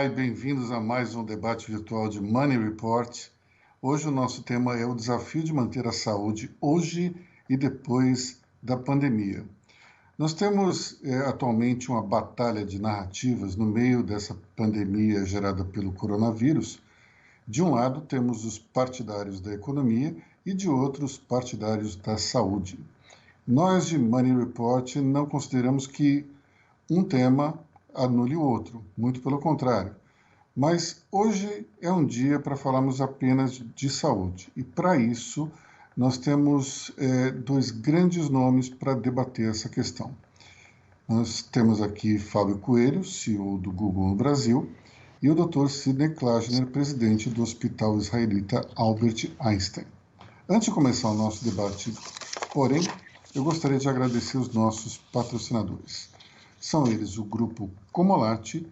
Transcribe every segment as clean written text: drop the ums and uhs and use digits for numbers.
Olá e bem-vindos a mais um debate virtual de Money Report. Hoje o nosso tema é o desafio de manter a saúde hoje e depois da pandemia. Nós temos atualmente uma batalha de narrativas no meio dessa pandemia gerada pelo coronavírus. De um lado, temos os partidários da economia e de outro, os partidários da saúde. Nós, de Money Report, não consideramos que um tema anule o outro, muito pelo contrário. Mas hoje é um dia para falarmos apenas de saúde. E para isso, nós temos dois grandes nomes para debater essa questão. Nós temos aqui Fábio Coelho, CEO do Google no Brasil, e o Dr. Sidney Klagener, presidente do Hospital Israelita Albert Einstein. Antes de começar o nosso debate, porém, eu gostaria de agradecer os nossos patrocinadores. São eles o Grupo Comolatti,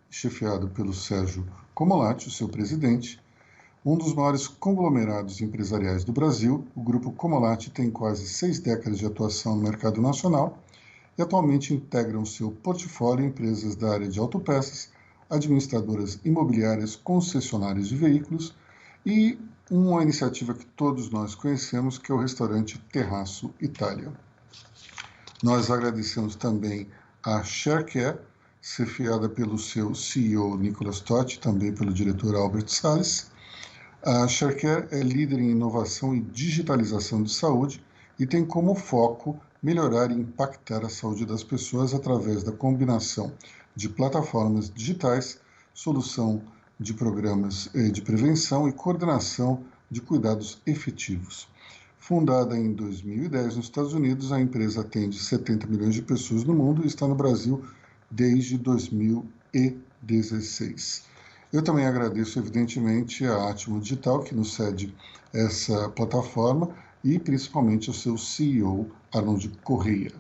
chefiado pelo Sérgio Comolatti, o seu presidente, um dos maiores conglomerados empresariais do Brasil. O Grupo Comolatti tem quase 6 décadas de atuação no mercado nacional e atualmente integram seu portfólio empresas da área de autopeças, administradoras imobiliárias, concessionárias de veículos e uma iniciativa que todos nós conhecemos, que é o restaurante Terraço Itália. Nós agradecemos também a Sharecare, chefiada pelo seu CEO Nicolas Totti, também pelo diretor Albert Salles. A Sharecare é líder em inovação e digitalização de saúde e tem como foco melhorar e impactar a saúde das pessoas através da combinação de plataformas digitais, solução de programas de prevenção e coordenação de cuidados efetivos. Fundada em 2010 nos Estados Unidos, a empresa atende 70 milhões de pessoas no mundo e está no Brasil desde 2016. Eu também agradeço, evidentemente, a Atmo Digital, que nos cede essa plataforma, e principalmente ao seu CEO, Arnold Correia.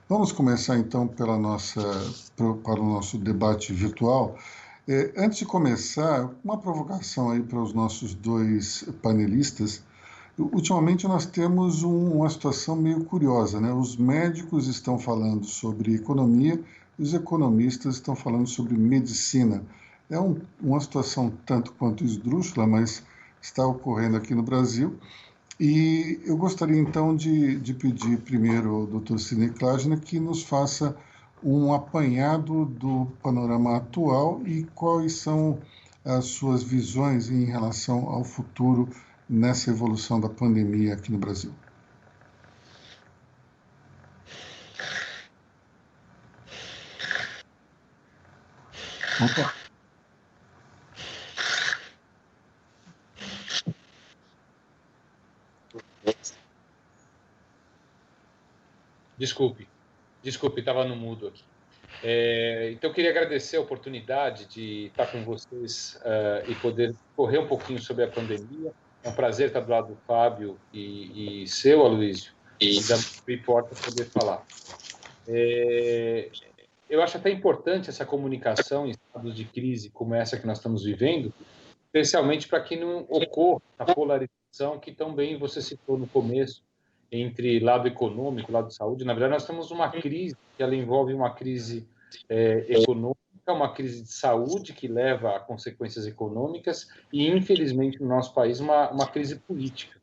Vamos começar, então, para o nosso debate virtual. Antes de começar, uma provocação aí para os nossos dois panelistas. Ultimamente nós temos uma situação meio curiosa, né? Os médicos estão falando sobre economia, os economistas estão falando sobre medicina. É uma situação tanto quanto esdrúxula, mas está ocorrendo aqui no Brasil. E eu gostaria então de pedir primeiro ao Dr. Sidney Klagener que nos faça um apanhado do panorama atual e quais são as suas visões em relação ao futuro nessa evolução da pandemia aqui no Brasil. Opa. Desculpe, estava no mudo aqui. Então, eu queria agradecer a oportunidade de estar com vocês e poder correr um pouquinho sobre a pandemia. É um prazer estar do lado do Fábio e seu, Aloysio, e da Report para poder falar. Eu acho até importante essa comunicação em estados de crise como essa que nós estamos vivendo, especialmente para que não ocorra a polarização que também você citou no começo, entre lado econômico, lado de saúde. Na verdade, nós temos uma crise que ela envolve uma crise econômica, uma crise de saúde que leva a consequências econômicas e, infelizmente, no nosso país, uma crise política.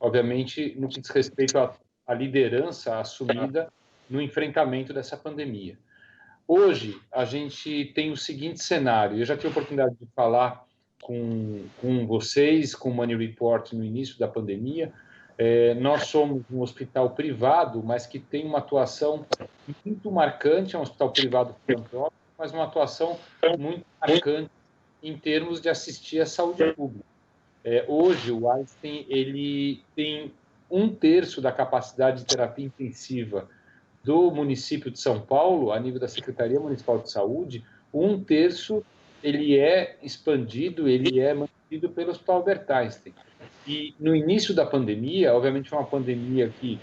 Obviamente, no que diz respeito à liderança assumida no enfrentamento dessa pandemia. Hoje, a gente tem o seguinte cenário. Eu já tive a oportunidade de falar com vocês, com o Money Report no início da pandemia. Nós somos um hospital privado, mas que tem uma atuação muito marcante, é um hospital privado filantrópico, mas uma atuação muito marcante em termos de assistir à saúde pública. Hoje, o Einstein ele tem 1/3 da capacidade de terapia intensiva do município de São Paulo, a nível da Secretaria Municipal de Saúde. 1/3 ele é expandido, ele é mantido pelo Hospital Albert Einstein. E no início da pandemia, obviamente foi uma pandemia que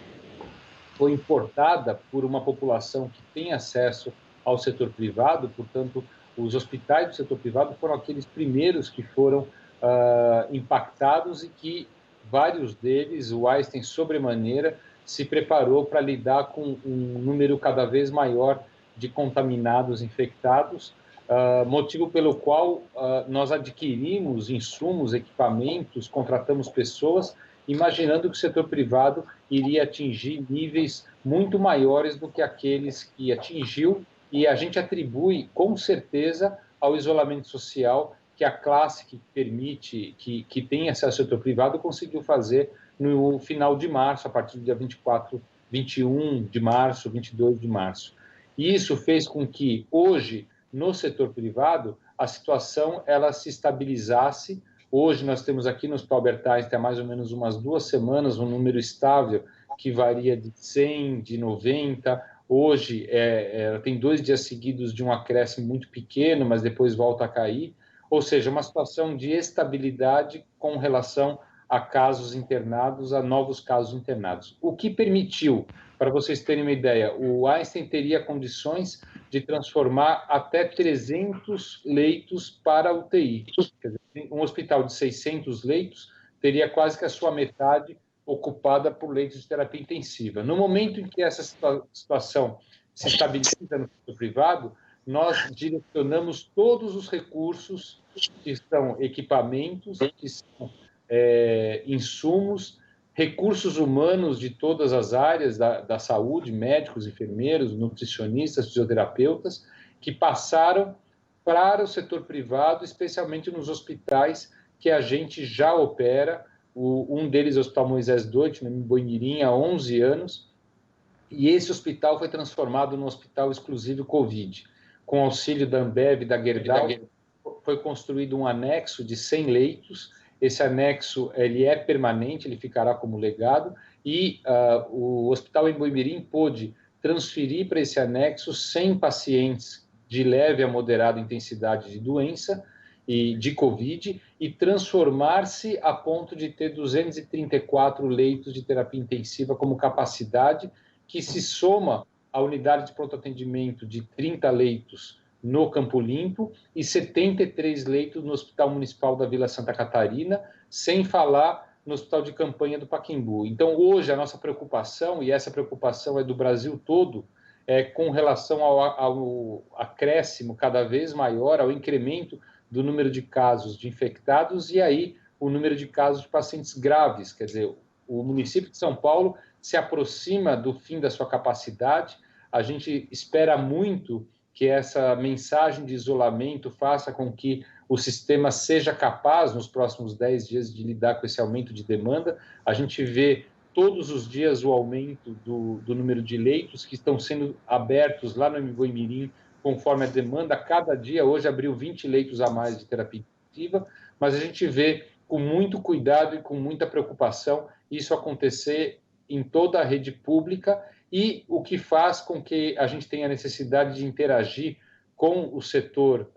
foi importada por uma população que tem acesso ao setor privado, portanto, os hospitais do setor privado foram aqueles primeiros que foram impactados e que vários deles, o Einstein sobremaneira, se preparou para lidar com um número cada vez maior de contaminados, infectados, motivo pelo qual nós adquirimos insumos, equipamentos, contratamos pessoas, imaginando que o setor privado iria atingir níveis muito maiores do que aqueles que atingiu, e a gente atribui, com certeza, ao isolamento social que a classe que permite, que tem acesso ao setor privado, conseguiu fazer no final de março, a partir do dia 24, 21 de março, 22 de março. E isso fez com que, hoje, no setor privado, a situação ela se estabilizasse. Hoje nós temos aqui no Hospital Albert Einstein há mais ou menos umas 2 semanas um número estável que varia de 100, de 90. Hoje tem 2 dias seguidos de um acréscimo muito pequeno, mas depois volta a cair. Ou seja, uma situação de estabilidade com relação a casos internados, a novos casos internados. O que permitiu, para vocês terem uma ideia, o Einstein teria condições de transformar até 300 leitos para UTI. Quer dizer, um hospital de 600 leitos teria quase que a sua metade ocupada por leitos de terapia intensiva. No momento em que essa situação se estabiliza no setor privado, nós direcionamos todos os recursos, que são equipamentos, que são insumos, recursos humanos de todas as áreas da saúde, médicos, enfermeiros, nutricionistas, fisioterapeutas, que passaram para o setor privado, especialmente nos hospitais que a gente já opera. Um deles é o Hospital Moisés Deutsch, em Boimirim, há 11 anos, e esse hospital foi transformado num hospital exclusivo Covid. Com auxílio da Ambev e da Gerdau, foi construído um anexo de 100 leitos. Esse anexo ele é permanente, ele ficará como legado, e o Hospital em Boimirim pôde transferir para esse anexo 100 pacientes de leve a moderada intensidade de doença e de Covid, e transformar-se a ponto de ter 234 leitos de terapia intensiva como capacidade, que se soma à unidade de pronto atendimento de 30 leitos no Campo Limpo e 73 leitos no Hospital Municipal da Vila Santa Catarina, sem falar no Hospital de Campanha do Pacaembu. Então, hoje, a nossa preocupação, e essa preocupação é do Brasil todo, com relação ao acréscimo cada vez maior, ao incremento do número de casos de infectados e aí o número de casos de pacientes graves. Quer dizer, o município de São Paulo se aproxima do fim da sua capacidade. A gente espera muito que essa mensagem de isolamento faça com que o sistema seja capaz, nos próximos 10 dias, de lidar com esse aumento de demanda. A gente vê todos os dias o aumento do número de leitos que estão sendo abertos lá no Boimirim, conforme a demanda. Cada dia, hoje abriu 20 leitos a mais de terapia intensiva, mas a gente vê com muito cuidado e com muita preocupação isso acontecer em toda a rede pública, e o que faz com que a gente tenha a necessidade de interagir com o setor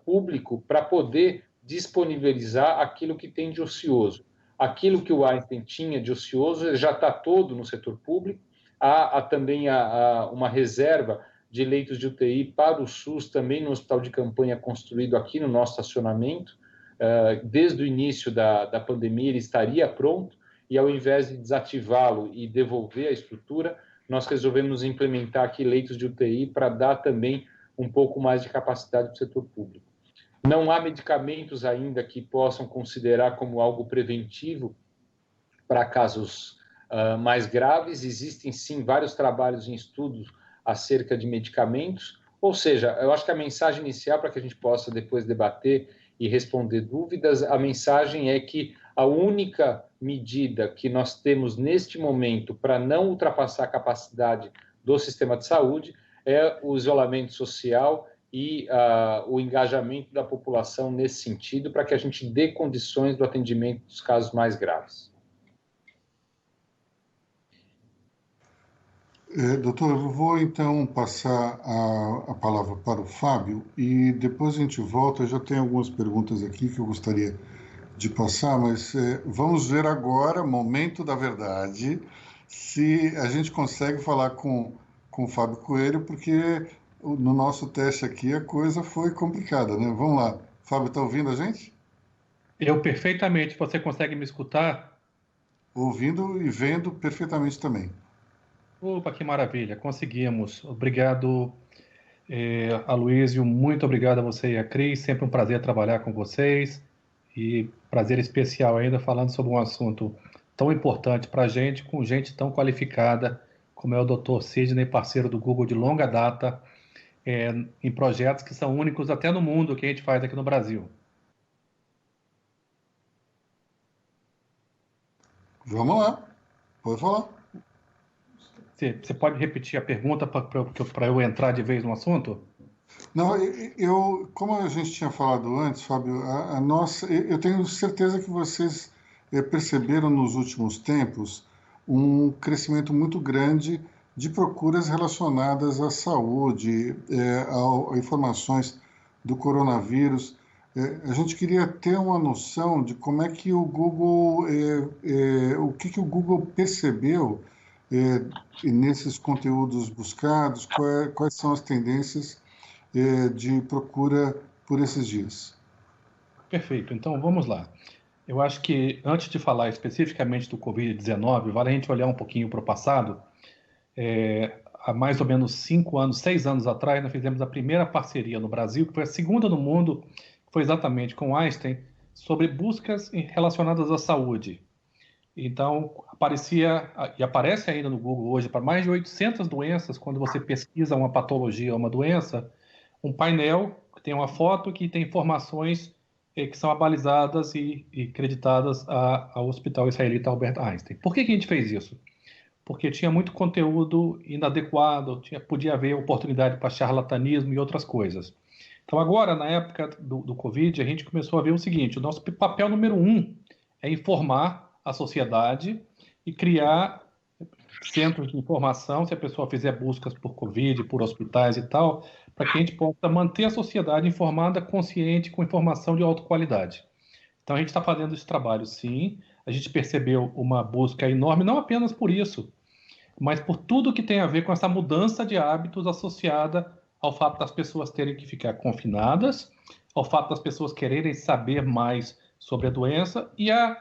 público para poder disponibilizar aquilo que tem de ocioso. Aquilo que o Einstein tinha de ocioso já está todo no setor público. Há também uma reserva de leitos de UTI para o SUS, também no hospital de campanha construído aqui no nosso estacionamento. Desde o início da pandemia ele estaria pronto, e ao invés de desativá-lo e devolver a estrutura, nós resolvemos implementar aqui leitos de UTI para dar também um pouco mais de capacidade para o setor público. Não há medicamentos ainda que possam considerar como algo preventivo para casos mais graves. Existem, sim, vários trabalhos em estudos acerca de medicamentos. Ou seja, eu acho que a mensagem inicial, para que a gente possa depois debater e responder dúvidas, a mensagem é que a única medida que nós temos neste momento para não ultrapassar a capacidade do sistema de saúde é o isolamento social e o engajamento da população nesse sentido, para que a gente dê condições do atendimento dos casos mais graves. Doutor, eu vou então passar a palavra para o Fábio e depois a gente volta. Eu já tenho algumas perguntas aqui que eu gostaria de passar, mas vamos ver agora, momento da verdade, se a gente consegue falar com o Fábio Coelho, porque no nosso teste aqui a coisa foi complicada, né? Vamos lá. Fábio, está ouvindo a gente? Eu perfeitamente. Você consegue me escutar? Ouvindo e vendo perfeitamente também. Opa, que maravilha, conseguimos. Obrigado Aloysio, muito obrigado a você e a Cris, sempre um prazer trabalhar com vocês e prazer especial ainda falando sobre um assunto tão importante para a gente, com gente tão qualificada como é o Dr. Sidney, parceiro do Google de longa data, em projetos que são únicos até no mundo que a gente faz aqui no Brasil. Vamos lá, pode falar. Você pode repetir a pergunta para eu entrar de vez no assunto? Não, como a gente tinha falado antes, Fábio, eu tenho certeza que vocês perceberam nos últimos tempos um crescimento muito grande de procuras relacionadas à saúde, a informações do coronavírus. A gente queria ter uma noção de como é que o Google, o que o Google percebeu nesses conteúdos buscados, quais são as tendências de procura por esses dias. Perfeito, então vamos lá. Eu acho que antes de falar especificamente do Covid-19, vale a gente olhar um pouquinho para o passado. Há mais ou menos 5 anos, 6 anos atrás, nós fizemos a primeira parceria no Brasil, que foi a segunda no mundo, que foi exatamente com Einstein, sobre buscas relacionadas à saúde. Então, aparecia, e aparece ainda no Google hoje, para mais de 800 doenças, quando você pesquisa uma patologia ou uma doença, um painel que tem uma foto que tem informações que são abalizadas e creditadas ao Hospital Israelita Albert Einstein. Por que a gente fez isso? Porque tinha muito conteúdo inadequado, podia haver oportunidade para charlatanismo e outras coisas. Então, agora, na época do Covid, a gente começou a ver o seguinte: o nosso papel número 1 é informar a sociedade e criar centros de informação, se a pessoa fizer buscas por Covid, por hospitais e tal, para que a gente possa manter a sociedade informada, consciente, com informação de alta qualidade. Então, a gente está fazendo esse trabalho, sim. A gente percebeu uma busca enorme, não apenas por isso, mas por tudo que tem a ver com essa mudança de hábitos associada ao fato das pessoas terem que ficar confinadas, ao fato das pessoas quererem saber mais sobre a doença e a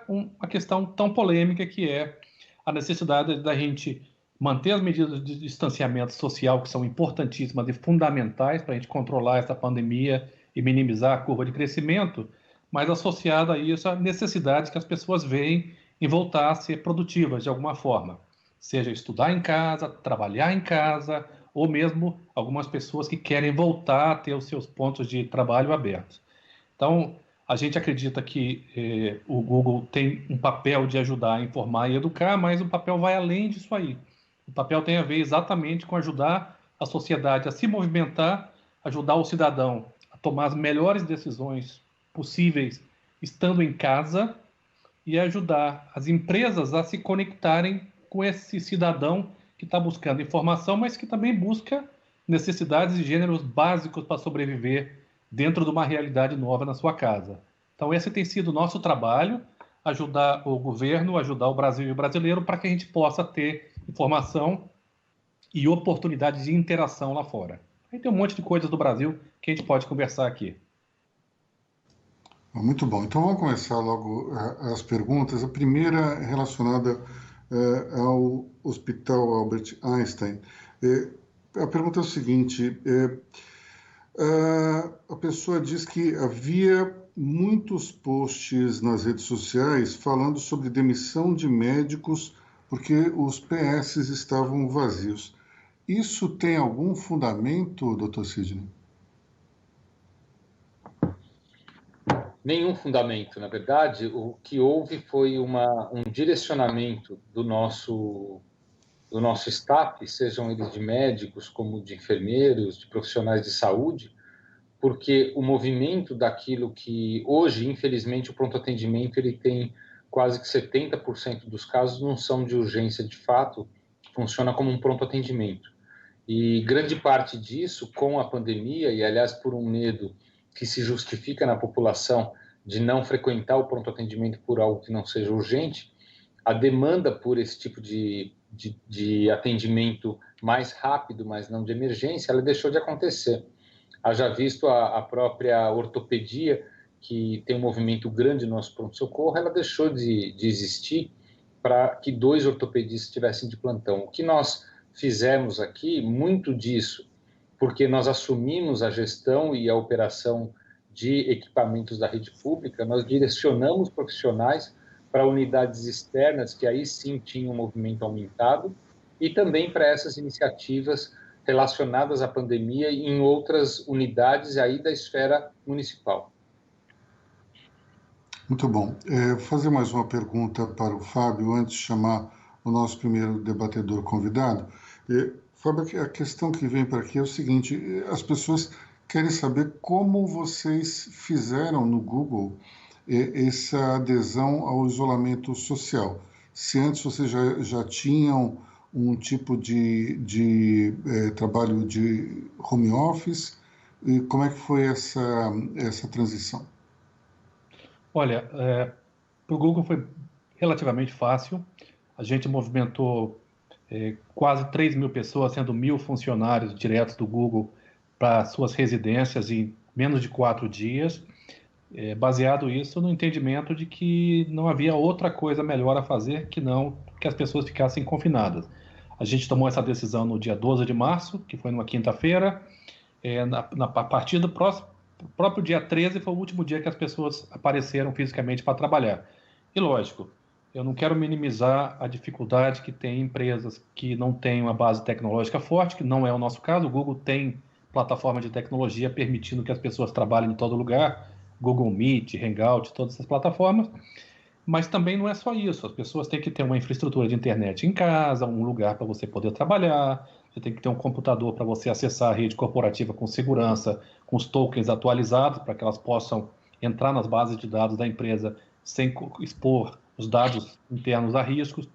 questão tão polêmica que é a necessidade da gente manter as medidas de distanciamento social, que são importantíssimas e fundamentais para a gente controlar essa pandemia e minimizar a curva de crescimento, mas associada a isso a necessidade que as pessoas veem em voltar a ser produtivas de alguma forma, seja estudar em casa, trabalhar em casa, ou mesmo algumas pessoas que querem voltar a ter os seus pontos de trabalho abertos. Então, a gente acredita que o Google tem um papel de ajudar a informar e educar, mas o papel vai além disso aí. O papel tem a ver exatamente com ajudar a sociedade a se movimentar, ajudar o cidadão a tomar as melhores decisões possíveis estando em casa e ajudar as empresas a se conectarem com esse cidadão que está buscando informação, mas que também busca necessidades e gêneros básicos para sobreviver dentro de uma realidade nova na sua casa. Então, esse tem sido o nosso trabalho, ajudar o governo, ajudar o Brasil e o brasileiro para que a gente possa ter informação e oportunidade de interação lá fora. Aí tem um monte de coisas do Brasil que a gente pode conversar aqui. Muito bom. Então, vamos começar logo as perguntas. A primeira é relacionada ao Hospital Albert Einstein. A pergunta é o seguinte: a pessoa diz que havia muitos posts nas redes sociais falando sobre demissão de médicos porque os PSs estavam vazios. Isso tem algum fundamento, Dr. Sidney? Nenhum fundamento. Na verdade, o que houve foi um direcionamento do nosso staff, sejam eles de médicos, como de enfermeiros, de profissionais de saúde, porque o movimento daquilo que hoje, infelizmente, o pronto atendimento ele tem quase que 70% dos casos não são de urgência de fato, funciona como um pronto atendimento. E grande parte disso, com a pandemia, e aliás por um medo que se justifica na população de não frequentar o pronto atendimento por algo que não seja urgente, a demanda por esse tipo de atendimento mais rápido, mas não de emergência, ela deixou de acontecer. Haja visto a própria ortopedia, que tem um movimento grande no nosso pronto-socorro, ela deixou de existir para que 2 ortopedistas estivessem de plantão. O que nós fizemos aqui, muito disso, porque nós assumimos a gestão e a operação de equipamentos da rede pública, nós direcionamos profissionais para unidades externas, que aí sim tinham um movimento aumentado, e também para essas iniciativas relacionadas à pandemia em outras unidades aí da esfera municipal. Muito bom. Vou fazer mais uma pergunta para o Fábio, antes de chamar o nosso primeiro debatedor convidado. Fábio, a questão que vem para aqui é o seguinte: as pessoas querem saber como vocês fizeram no Google essa adesão ao isolamento social. Se antes vocês já tinham um tipo de trabalho de home office, e como é que foi essa transição? Olha, para o Google foi relativamente fácil. A gente movimentou quase 3 mil pessoas, sendo 1.000 funcionários diretos do Google para suas residências em menos de 4 dias. Baseado isso no entendimento de que não havia outra coisa melhor a fazer que não que as pessoas ficassem confinadas. A gente tomou essa decisão no dia 12 de março, que foi numa quinta-feira. A partir do próprio dia 13 foi o último dia que as pessoas apareceram fisicamente para trabalhar. E lógico, eu não quero minimizar a dificuldade que tem empresas que não têm uma base tecnológica forte, que não é o nosso caso. O Google tem plataforma de tecnologia permitindo que as pessoas trabalhem em todo lugar, Google Meet, Hangout, todas essas plataformas. Mas também não é só isso. As pessoas têm que ter uma infraestrutura de internet em casa, um lugar para você poder trabalhar, você tem que ter um computador para você acessar a rede corporativa com segurança, com os tokens atualizados, para que elas possam entrar nas bases de dados da empresa sem expor os dados internos a riscos.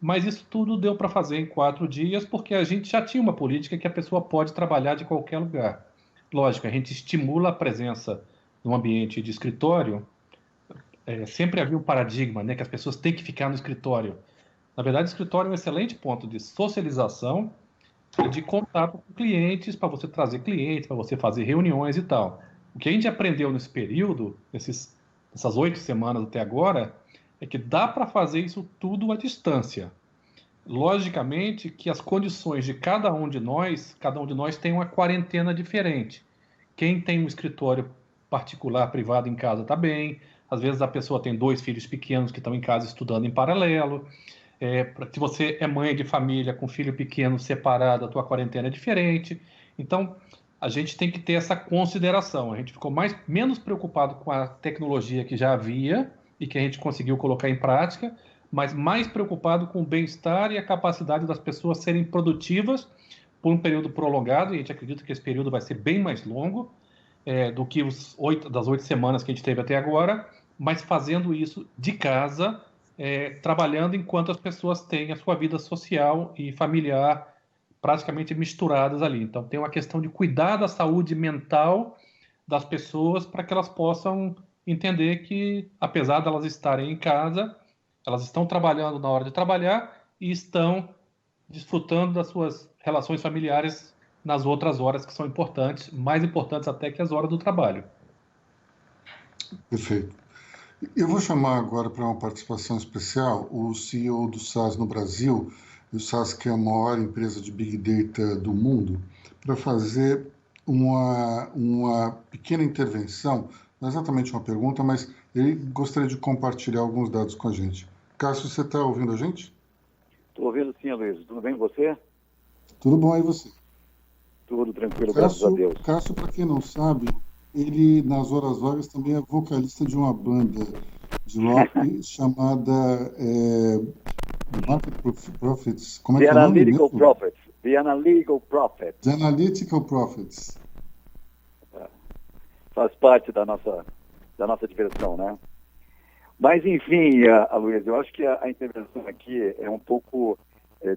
Mas isso tudo deu para fazer em 4 dias, porque a gente já tinha uma política que a pessoa pode trabalhar de qualquer lugar. Lógico, a gente estimula a presença no ambiente de escritório. Sempre havia um paradigma, né, que as pessoas têm que ficar no escritório. Na verdade, o escritório é um excelente ponto de socialização e de contato com clientes, para você trazer clientes, para você fazer reuniões e tal. O que a gente aprendeu nesse período, essas 8 semanas até agora, é que dá para fazer isso tudo à distância. Logicamente que as condições de cada um de nós tem uma quarentena diferente. Quem tem um escritório particular, privado em casa, está bem. Às vezes a pessoa tem 2 filhos pequenos que estão em casa estudando em paralelo. Se você é mãe de família com filho pequeno separado, a tua quarentena é diferente. Então, a gente tem que ter essa consideração. A gente ficou menos preocupado com a tecnologia que já havia e que a gente conseguiu colocar em prática, mas mais preocupado com o bem-estar e a capacidade das pessoas serem produtivas por um período prolongado, e a gente acredita que esse período vai ser bem mais longo do que das 8 semanas que a gente teve até agora, mas fazendo isso de casa, trabalhando enquanto as pessoas têm a sua vida social e familiar praticamente misturadas ali. Então, tem uma questão de cuidar da saúde mental das pessoas para que elas possam entender que, apesar de elas estarem em casa, elas estão trabalhando na hora de trabalhar e estão desfrutando das suas relações familiares nas outras horas que são importantes, mais importantes até que as horas do trabalho. Perfeito. Eu vou chamar agora para uma participação especial o CEO do SAS no Brasil, o SAS, que é a maior empresa de Big Data do mundo, para fazer uma pequena intervenção, não é exatamente uma pergunta, mas ele gostaria de compartilhar alguns dados com a gente. Cássio, você está ouvindo a gente? Estou ouvindo sim, Luiz. Tudo bem com você? Tudo bom aí você? Tudo tranquilo, graças a Deus. Cássio, para quem não sabe, ele, nas horas vagas, também é vocalista de uma banda de rock chamada Market Prophets. Como é que é o nome Analytical mesmo? Prophets. The Analytical Prophets. The Analytical Prophets. Faz parte da nossa diversão, né? Mas, enfim, Luiz, eu acho que a intervenção aqui é um pouco,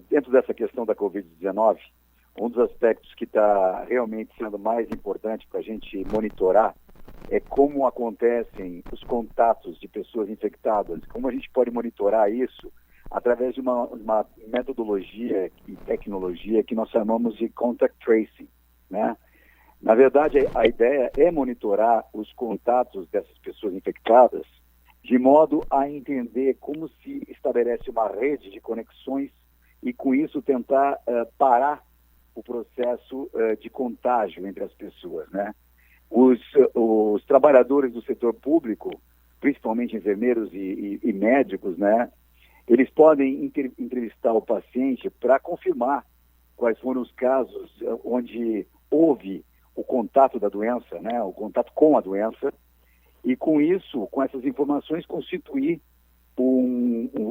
dentro dessa questão da Covid-19, um dos aspectos que está realmente sendo mais importante para a gente monitorar é como acontecem os contatos de pessoas infectadas, como a gente pode monitorar isso através de uma metodologia e tecnologia que nós chamamos de contact tracing, né? Na verdade, a ideia é monitorar os contatos dessas pessoas infectadas de modo a entender como se estabelece uma rede de conexões e, com isso, tentar parar o processo de contágio entre as pessoas, né? Os trabalhadores do setor público, principalmente enfermeiros e médicos, né? Eles podem entrevistar o paciente para confirmar quais foram os casos onde houve o contato da doença, né? O contato com a doença, e com isso, com essas informações, constituir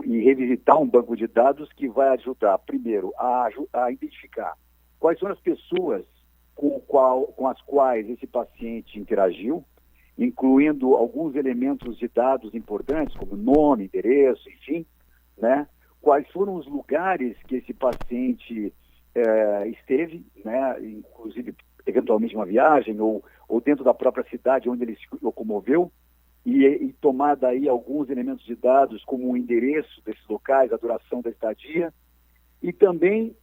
e revisitar um banco de dados que vai ajudar, primeiro, a identificar quais são as pessoas com as quais esse paciente interagiu, incluindo alguns elementos de dados importantes, como nome, endereço, enfim, né? Quais foram os lugares que esse paciente esteve, né? Inclusive, eventualmente, uma viagem ou dentro da própria cidade onde ele se locomoveu, e tomar daí alguns elementos de dados, como o endereço desses locais, a duração da estadia, e também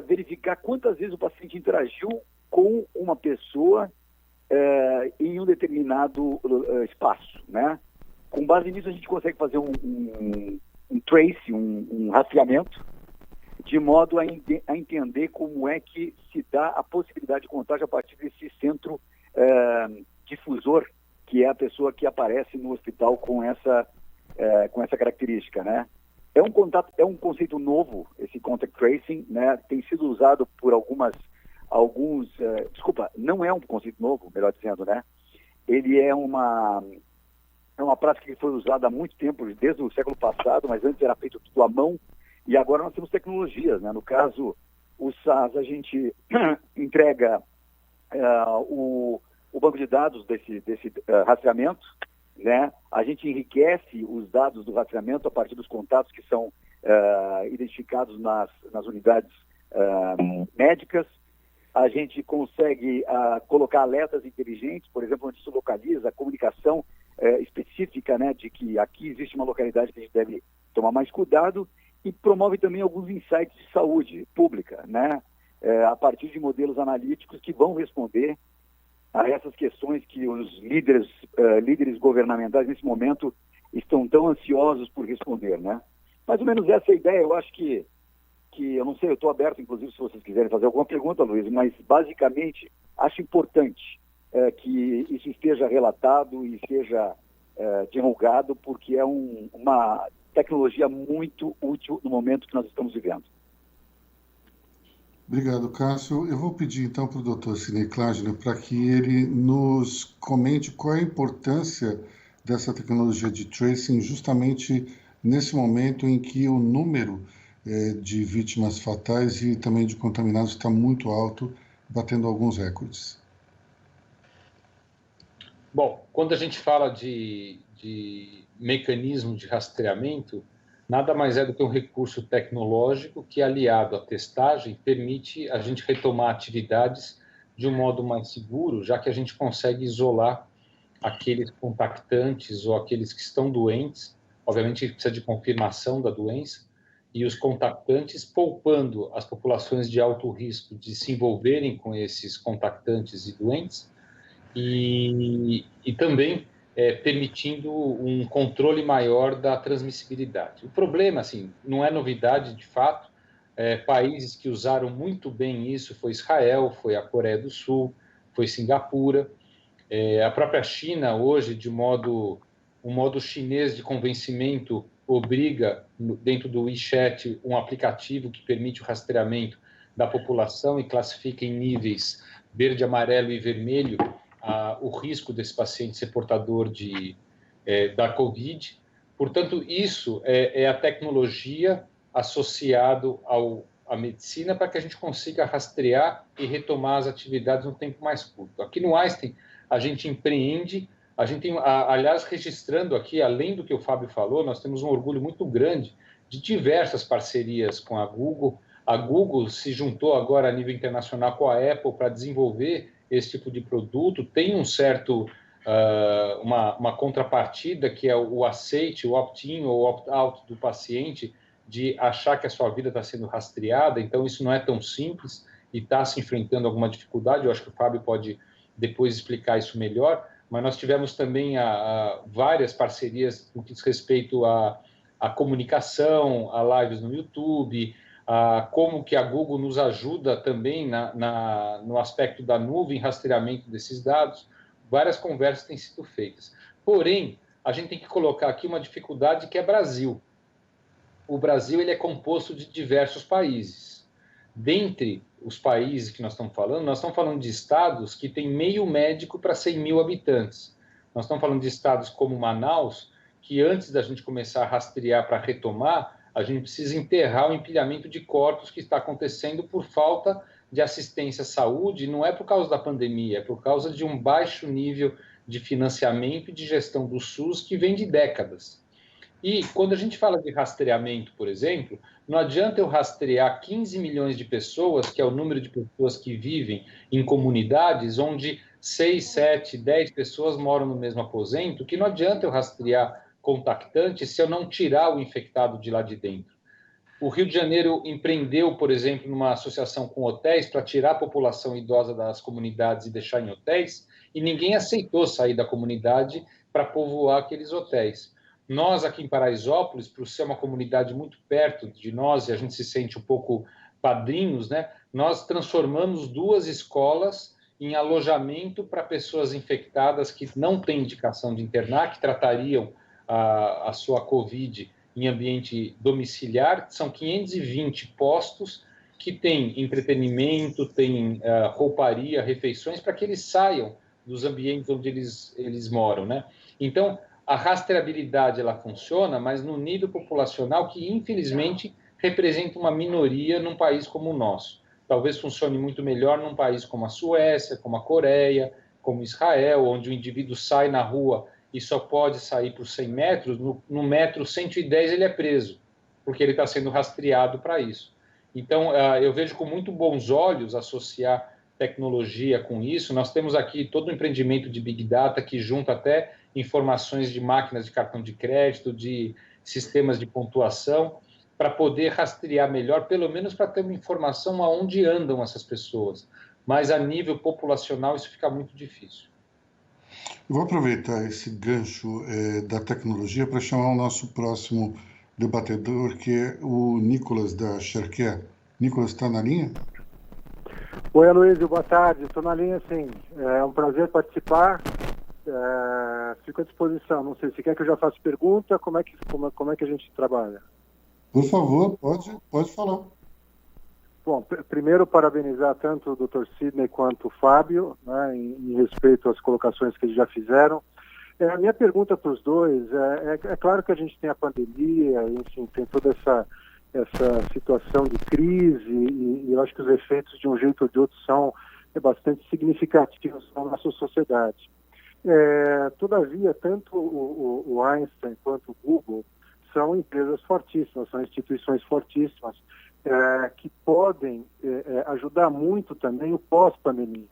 verificar quantas vezes o paciente interagiu com uma pessoa em um determinado espaço, né? Com base nisso, a gente consegue fazer um trace, um rastreamento, de modo a entender como é que se dá a possibilidade de contágio a partir desse centro difusor, que é a pessoa que aparece no hospital com essa característica, né? É um conceito novo, esse contact tracing, né? Tem sido usado por não é um conceito novo, melhor dizendo, né? Ele é uma prática que foi usada há muito tempo, desde o século passado, mas antes era feito tudo à mão, e agora nós temos tecnologias, né? No caso, o SAS, a gente entrega o banco de dados desse rastreamento, né? A gente enriquece os dados do rastreamento a partir dos contatos que são identificados nas unidades médicas. A gente consegue colocar alertas inteligentes, por exemplo, onde se localiza a comunicação específica, né, de que aqui existe uma localidade que a gente deve tomar mais cuidado, e promove também alguns insights de saúde pública, né, a partir de modelos analíticos que vão responder a essas questões que os líderes governamentais nesse momento estão tão ansiosos por responder, né? Mais ou menos essa é a ideia. Eu acho que eu não sei, eu estou aberto, inclusive, se vocês quiserem fazer alguma pergunta, Luiz, mas basicamente acho importante que isso esteja relatado e seja divulgado, porque é uma tecnologia muito útil no momento que nós estamos vivendo. Obrigado, Cássio. Eu vou pedir, então, para o Dr. Sidney Klagner para que ele nos comente qual é a importância dessa tecnologia de tracing justamente nesse momento em que o número de vítimas fatais e também de contaminados está muito alto, batendo alguns recordes. Bom, quando a gente fala de mecanismo de rastreamento, nada mais é do que um recurso tecnológico que, aliado à testagem, permite a gente retomar atividades de um modo mais seguro, já que a gente consegue isolar aqueles contactantes ou aqueles que estão doentes. Obviamente, precisa de confirmação da doença, e os contactantes, poupando as populações de alto risco de se envolverem com esses contactantes e doentes, e também permitindo um controle maior da transmissibilidade. O problema, assim, não é novidade de fato. Países que usaram muito bem isso foi Israel, foi a Coreia do Sul, foi Singapura. A própria China hoje, um modo chinês de convencimento, obriga dentro do WeChat um aplicativo que permite o rastreamento da população e classifica em níveis verde, amarelo e vermelho o risco desse paciente ser portador da Covid. Portanto, isso é a tecnologia associado à medicina para que a gente consiga rastrear e retomar as atividades no tempo mais curto. Aqui no Einstein, a gente empreende, a gente tem, aliás, registrando aqui, além do que o Fábio falou, nós temos um orgulho muito grande de diversas parcerias com a Google. A Google se juntou agora a nível internacional com a Apple para desenvolver esse tipo de produto. Tem uma contrapartida, que é o aceite, o opt-in ou opt-out do paciente, de achar que a sua vida está sendo rastreada. Então, isso não é tão simples e está se enfrentando alguma dificuldade. Eu acho que o Fábio pode depois explicar isso melhor, mas nós tivemos também várias parcerias no que diz respeito à comunicação, a lives no YouTube, como que a Google nos ajuda também no aspecto da nuvem, rastreamento desses dados. Várias conversas têm sido feitas. Porém, a gente tem que colocar aqui uma dificuldade que é Brasil. O Brasil ele é composto de diversos países. Dentre os países que nós estamos falando de estados que têm meio médico para 100 mil habitantes. Nós estamos falando de estados como Manaus, que antes da gente começar a rastrear para retomar, a gente precisa enterrar o empilhamento de corpos que está acontecendo por falta de assistência à saúde, não é por causa da pandemia, é por causa de um baixo nível de financiamento e de gestão do SUS que vem de décadas. E quando a gente fala de rastreamento, por exemplo, não adianta eu rastrear 15 milhões de pessoas, que é o número de pessoas que vivem em comunidades onde 6, 7, 10 pessoas moram no mesmo aposento, que não adianta eu rastrear contactante se eu não tirar o infectado de lá de dentro. O Rio de Janeiro empreendeu, por exemplo, numa associação com hotéis para tirar a população idosa das comunidades e deixar em hotéis, e ninguém aceitou sair da comunidade para povoar aqueles hotéis. Nós, aqui em Paraisópolis, por ser uma comunidade muito perto de nós, e a gente se sente um pouco padrinhos, né? Nós transformamos 2 escolas em alojamento para pessoas infectadas que não têm indicação de internar, que tratariam a sua Covid em ambiente domiciliar. São 520 postos que têm entretenimento, têm rouparia, refeições, para que eles saiam dos ambientes onde eles moram, né? Então, a rastreabilidade ela funciona, mas no nível populacional que, infelizmente, representa uma minoria num país como o nosso. Talvez funcione muito melhor num país como a Suécia, como a Coreia, como Israel, onde o indivíduo sai na rua e só pode sair por 100 metros, no metro 110 ele é preso, porque ele está sendo rastreado para isso. Então, eu vejo com muito bons olhos associar tecnologia com isso. Nós temos aqui todo um empreendimento de Big Data que junta até informações de máquinas de cartão de crédito, de sistemas de pontuação, para poder rastrear melhor, pelo menos para ter uma informação aonde andam essas pessoas. Mas a nível populacional isso fica muito difícil. Eu vou aproveitar esse gancho da tecnologia para chamar o nosso próximo debatedor, que é o Nicolas da Chercare. Nicolas, está na linha? Oi, Aloysio, boa tarde. Estou na linha, sim. É um prazer participar. Fico à disposição. Não sei se quer que eu já faça pergunta, como é que a gente trabalha? Por favor, pode falar. Bom, primeiro parabenizar tanto o Dr. Sidney quanto o Fábio, né, em respeito às colocações que eles já fizeram. A minha pergunta para os dois é claro que a gente tem a pandemia, enfim, tem toda essa situação de crise e eu acho que os efeitos de um jeito ou de outro são bastante significativos na nossa sociedade. Todavia, tanto o Einstein quanto o Google são empresas fortíssimas, são instituições fortíssimas que podem ajudar muito também o pós-pandemia.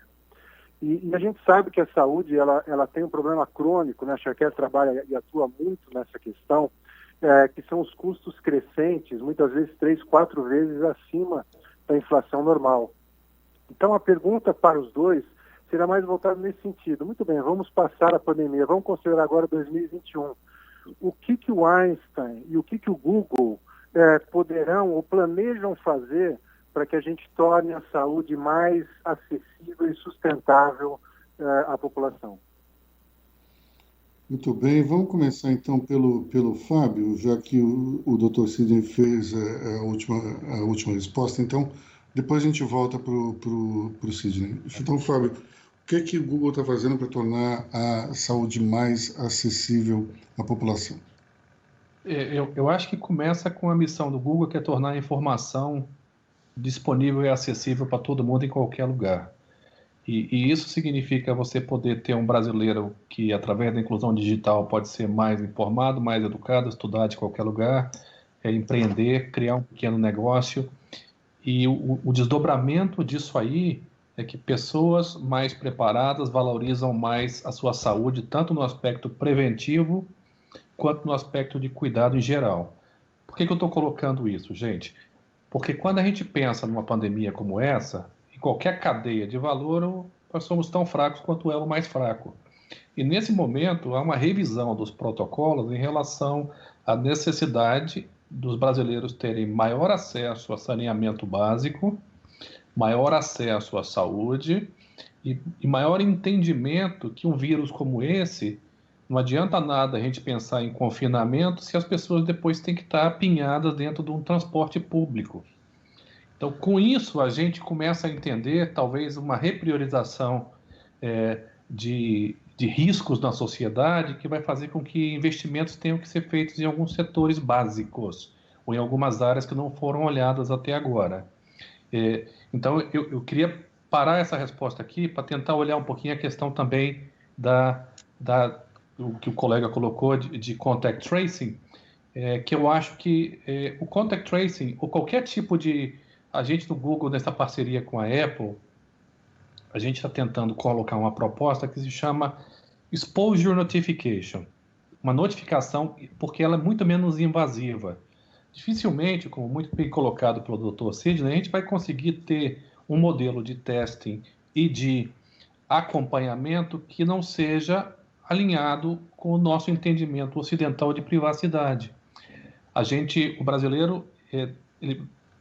E a gente sabe que a saúde ela tem um problema crônico, né? A Chercare trabalha e atua muito nessa questão, que são os custos crescentes, muitas vezes 3, 4 vezes acima da inflação normal. Então a pergunta para os dois será mais voltada nesse sentido. Muito bem, vamos passar a pandemia, vamos considerar agora 2021. O que o Einstein e o que o Google poderão ou planejam fazer para que a gente torne a saúde mais acessível e sustentável à população? Muito bem, vamos começar então pelo Fábio, já que o Dr. Sidney fez a última resposta, então depois a gente volta para o Sidney. Então, Fábio, o que o Google está fazendo para tornar a saúde mais acessível à população? Eu acho que começa com a missão do Google, que é tornar a informação disponível e acessível para todo mundo em qualquer lugar. E isso significa você poder ter um brasileiro que, através da inclusão digital, pode ser mais informado, mais educado, estudar de qualquer lugar, empreender, criar um pequeno negócio. E o desdobramento disso aí é que pessoas mais preparadas valorizam mais a sua saúde, tanto no aspecto preventivo, quanto no aspecto de cuidado em geral. Por que eu estou colocando isso, gente? Porque quando a gente pensa numa pandemia como essa, em qualquer cadeia de valor, nós somos tão fracos quanto o elo mais fraco. E nesse momento, há uma revisão dos protocolos em relação à necessidade dos brasileiros terem maior acesso a saneamento básico, maior acesso à saúde e maior entendimento que um vírus como esse, não adianta nada a gente pensar em confinamento se as pessoas depois têm que estar apinhadas dentro de um transporte público. Então, com isso, a gente começa a entender, talvez, uma repriorização de riscos na sociedade que vai fazer com que investimentos tenham que ser feitos em alguns setores básicos ou em algumas áreas que não foram olhadas até agora. Então, eu queria parar essa resposta aqui para tentar olhar um pouquinho a questão também do que o colega colocou de contact tracing, que eu acho que o contact tracing, ou qualquer tipo de... A gente no Google, nessa parceria com a Apple, a gente está tentando colocar uma proposta que se chama Exposure Notification, uma notificação, porque ela é muito menos invasiva. Dificilmente, como muito bem colocado pelo Dr. Sidney, a gente vai conseguir ter um modelo de testing e de acompanhamento que não seja alinhado com o nosso entendimento ocidental de privacidade. O brasileiro,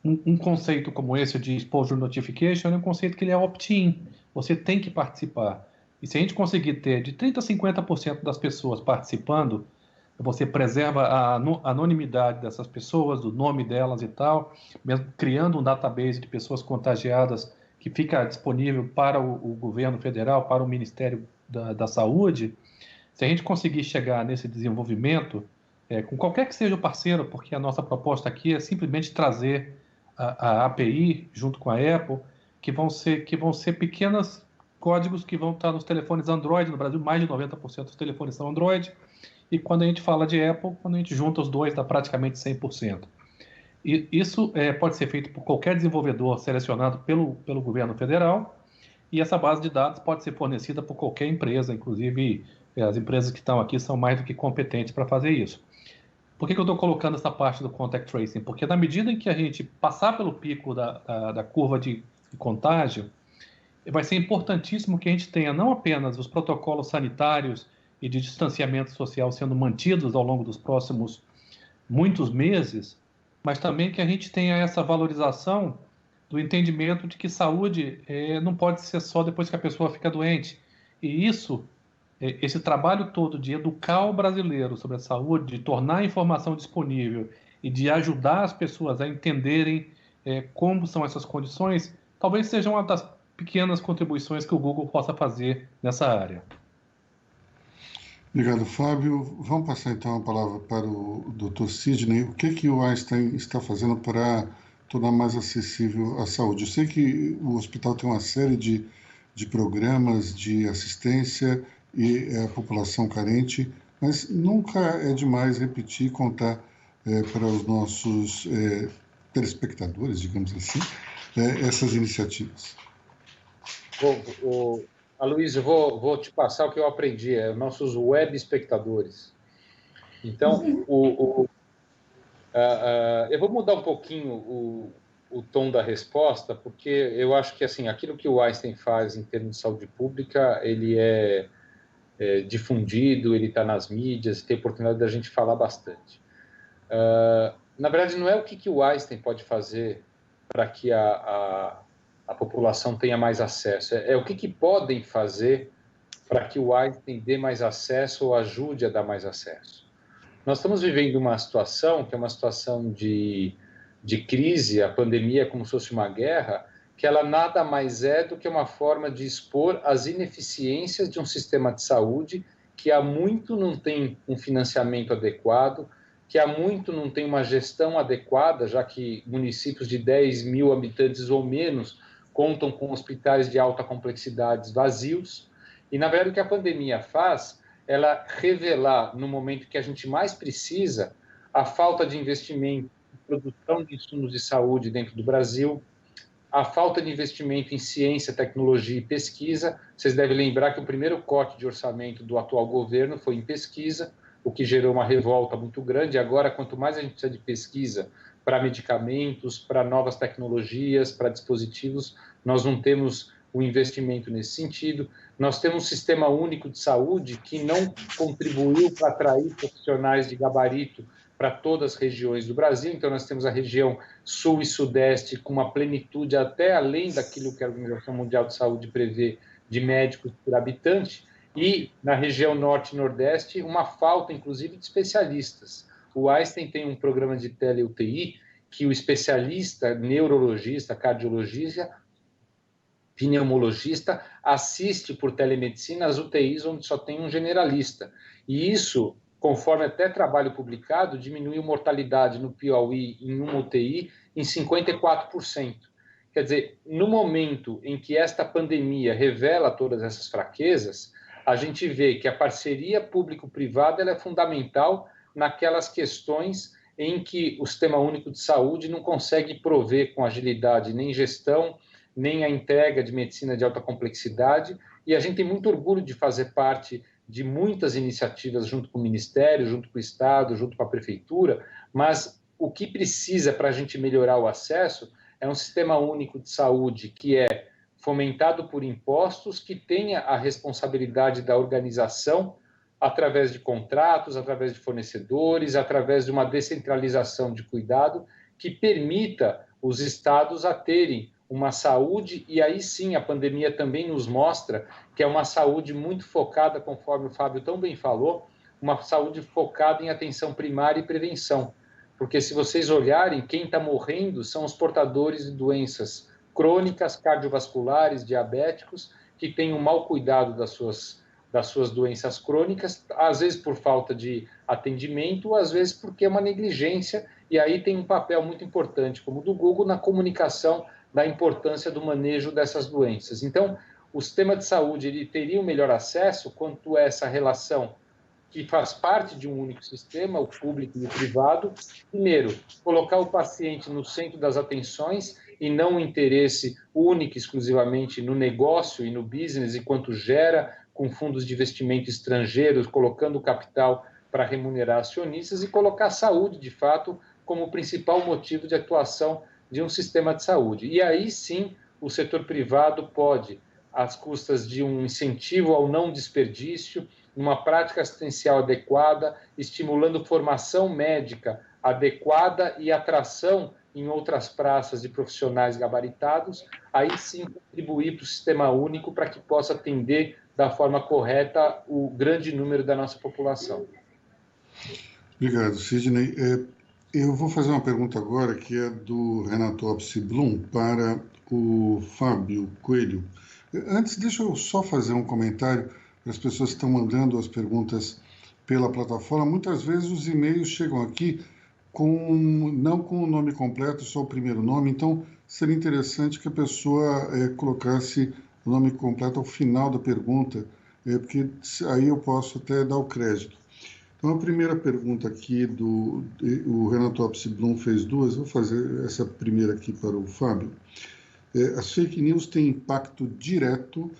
um conceito como esse de exposure notification é um conceito que ele é opt-in, você tem que participar. E se a gente conseguir ter de 30% a 50% das pessoas participando, você preserva a anonimidade dessas pessoas, do nome delas e tal, mesmo criando um database de pessoas contagiadas que fica disponível para o governo federal, para o Ministério da Saúde. Se a gente conseguir chegar nesse desenvolvimento, com qualquer que seja o parceiro, porque a nossa proposta aqui é simplesmente trazer a API junto com a Apple, que vão ser pequenos códigos que vão estar nos telefones Android. No Brasil, mais de 90% dos telefones são Android. E quando a gente fala de Apple, quando a gente junta os dois, dá praticamente 100%. E isso pode ser feito por qualquer desenvolvedor selecionado pelo governo federal, e essa base de dados pode ser fornecida por qualquer empresa, inclusive as empresas que estão aqui são mais do que competentes para fazer isso. Por que eu estou colocando essa parte do contact tracing? Porque na medida em que a gente passar pelo pico da curva de contágio, vai ser importantíssimo que a gente tenha não apenas os protocolos sanitários e de distanciamento social sendo mantidos ao longo dos próximos muitos meses, mas também que a gente tenha essa valorização do entendimento de que saúde não pode ser só depois que a pessoa fica doente. E esse trabalho todo de educar o brasileiro sobre a saúde, de tornar a informação disponível e de ajudar as pessoas a entenderem como são essas condições, talvez seja uma das pequenas contribuições que o Google possa fazer nessa área. Obrigado, Fábio. Vamos passar então a palavra para o Dr. Sidney. O que o Einstein está fazendo para tornar mais acessível a saúde? Eu sei que o hospital tem uma série de programas de assistência e a população carente, mas nunca é demais repetir e contar para os nossos telespectadores, digamos assim, essas iniciativas. Aloysio, vou te passar o que eu aprendi, nossos web espectadores. Então, eu vou mudar um pouquinho o tom da resposta, porque eu acho que assim, aquilo que o Einstein faz em termos de saúde pública, ele é difundido, ele está nas mídias, tem oportunidade da gente falar bastante. Na verdade, não é o que o Einstein pode fazer para que a população tenha mais acesso, é o que podem fazer para que o Einstein dê mais acesso ou ajude a dar mais acesso. Nós estamos vivendo uma situação que é uma situação de crise, a pandemia é como se fosse uma guerra, que ela nada mais é do que uma forma de expor as ineficiências de um sistema de saúde que há muito não tem um financiamento adequado, que há muito não tem uma gestão adequada, já que municípios de 10 mil habitantes ou menos contam com hospitais de alta complexidade vazios. E, na verdade, o que a pandemia faz, ela revelar, no momento que a gente mais precisa, a falta de investimento em produção de insumos de saúde dentro do Brasil, a falta de investimento em ciência, tecnologia e pesquisa. Vocês devem lembrar que o primeiro corte de orçamento do atual governo foi em pesquisa, o que gerou uma revolta muito grande. Agora, quanto mais a gente precisa de pesquisa para medicamentos, para novas tecnologias, para dispositivos, nós não temos o investimento nesse sentido. Nós temos um sistema único de saúde que não contribuiu para atrair profissionais de gabarito para todas as regiões do Brasil. Então, nós temos a região sul e sudeste com uma plenitude até além daquilo que a Organização Mundial de Saúde prevê de médicos por habitante, e na região norte e nordeste uma falta, inclusive, de especialistas. O Einstein tem um programa de tele-UTI que o especialista, neurologista, cardiologista, pneumologista, assiste por telemedicina as UTIs onde só tem um generalista. E isso, conforme até trabalho publicado, diminuiu mortalidade no Piauí em uma UTI em 54%. Quer dizer, no momento em que esta pandemia revela todas essas fraquezas, a gente vê que a parceria público-privada ela é fundamental naquelas questões em que o Sistema Único de Saúde não consegue prover com agilidade nem gestão, nem a entrega de medicina de alta complexidade, e a gente tem muito orgulho de fazer parte de muitas iniciativas junto com o Ministério, junto com o Estado, junto com a Prefeitura, mas o que precisa para a gente melhorar o acesso é um Sistema Único de Saúde que é fomentado por impostos, que tenha a responsabilidade da organização através de contratos, através de fornecedores, através de uma descentralização de cuidado que permita os estados a terem uma saúde, e aí sim a pandemia também nos mostra que é uma saúde muito focada, conforme o Fábio tão bem falou, uma saúde focada em atenção primária e prevenção. Porque se vocês olharem, quem está morrendo são os portadores de doenças crônicas, cardiovasculares, diabéticos, que têm um mau cuidado das suas doenças crônicas, às vezes por falta de atendimento, às vezes porque é uma negligência, e aí tem um papel muito importante, como o do Google, na comunicação da importância do manejo dessas doenças. Então, o sistema de saúde ele teria um melhor acesso quanto a essa relação que faz parte de um único sistema, o público e o privado. Primeiro, colocar o paciente no centro das atenções e não o interesse único, exclusivamente no negócio e no business, enquanto gera com fundos de investimento estrangeiros, colocando capital para remunerar acionistas, e colocar a saúde, de fato, como o principal motivo de atuação de um sistema de saúde. E aí sim, o setor privado pode, às custas de um incentivo ao não desperdício, uma prática assistencial adequada, estimulando formação médica adequada e atração em outras praças de profissionais gabaritados, aí sim contribuir para o sistema único para que possa atender da forma correta o grande número da nossa população. Obrigado, Sidney. Eu vou fazer uma pergunta agora que é do Renato Opsi Blum para o Fábio Coelho. Antes, deixa eu só fazer um comentário. As pessoas estão mandando as perguntas pela plataforma. Muitas vezes os e-mails chegam aqui não com o nome completo, só o primeiro nome. Então, seria interessante que a pessoa colocasse o nome completo ao final da pergunta, porque aí eu posso até dar o crédito. Então, a primeira pergunta aqui o Renato Opsi Blum fez duas. Vou fazer essa primeira aqui para o Fábio. As fake news têm impacto direto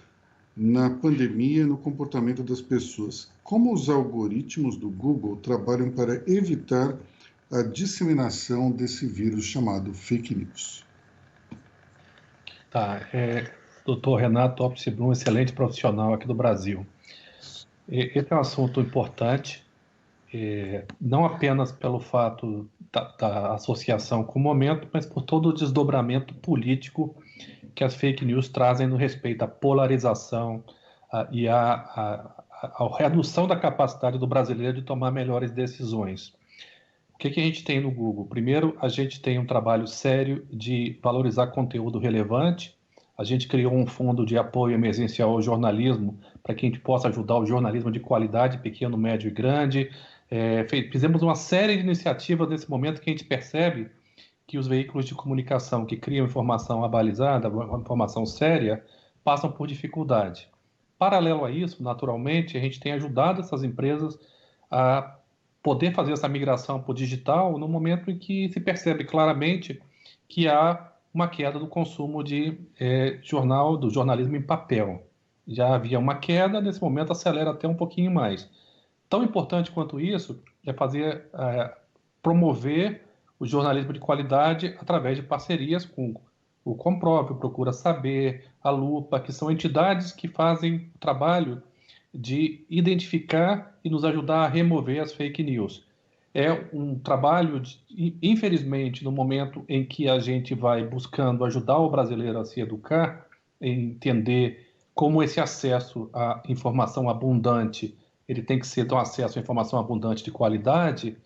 na pandemia e no comportamento das pessoas. Como os algoritmos do Google trabalham para evitar a disseminação desse vírus chamado fake news? Tá, Dr. Renato Opsi Blum, excelente profissional aqui do Brasil. Esse é um assunto importante, não apenas pelo fato da associação com o momento, mas por todo o desdobramento político que as fake news trazem no respeito à polarização e à redução da capacidade do brasileiro de tomar melhores decisões. O que a gente tem no Google? Primeiro, a gente tem um trabalho sério de valorizar conteúdo relevante. A gente criou um fundo de apoio emergencial ao jornalismo para que a gente possa ajudar o jornalismo de qualidade, pequeno, médio e grande. Fizemos uma série de iniciativas nesse momento que a gente percebe que os veículos de comunicação que criam informação abalizada, informação séria, passam por dificuldade. Paralelo a isso, naturalmente, a gente tem ajudado essas empresas a poder fazer essa migração para o digital no momento em que se percebe claramente que há uma queda do consumo de do jornalismo em papel. Já havia uma queda, nesse momento acelera até um pouquinho mais. Tão importante quanto isso é promover o jornalismo de qualidade através de parcerias com o Comprove, o Procura Saber, a Lupa, que são entidades que fazem o trabalho de identificar e nos ajudar a remover as fake news. é um trabalho, infelizmente, no momento em que a gente vai buscando ajudar o brasileiro a se educar, entender como esse acesso à informação abundante, ele tem que ser um acesso à informação abundante de qualidade,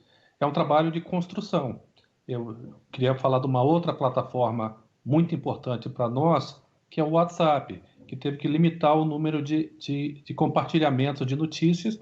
é um trabalho de construção. Eu queria falar de uma outra plataforma muito importante para nós, que é o WhatsApp, que teve que limitar o número de compartilhamento de notícias,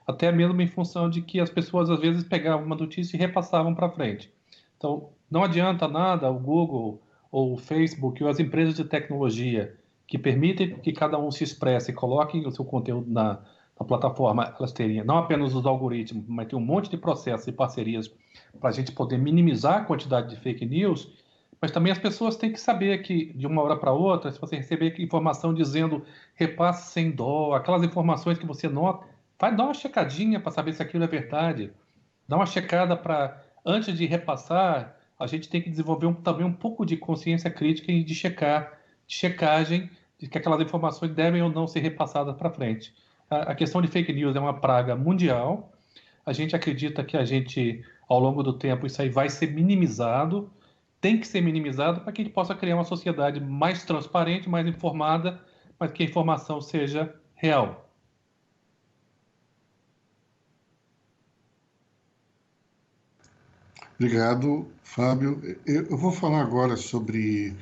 até mesmo em função de que as pessoas às vezes pegavam uma notícia e repassavam para frente. Então, não adianta nada o Google ou o Facebook ou as empresas de tecnologia que permitem que cada um se expresse e coloque o seu conteúdo na plataforma, elas teriam não apenas os algoritmos, mas tem um monte de processos e parcerias para a gente poder minimizar a quantidade de fake news, mas também as pessoas têm que saber que, de uma hora para outra, se você receber informação dizendo repasse sem dó, aquelas informações que você nota, vai dar uma checadinha para saber se aquilo é verdade. Dá uma checada para, antes de repassar, a gente tem que desenvolver também um pouco de consciência crítica e de checagem de que aquelas informações devem ou não ser repassadas para frente. A questão de fake news é uma praga mundial. A gente acredita que ao longo do tempo, isso aí vai ser minimizado, tem que ser minimizado para que a gente possa criar uma sociedade mais transparente, mais informada, mas que a informação seja real. Obrigado, Fábio. Eu vou falar agora sobre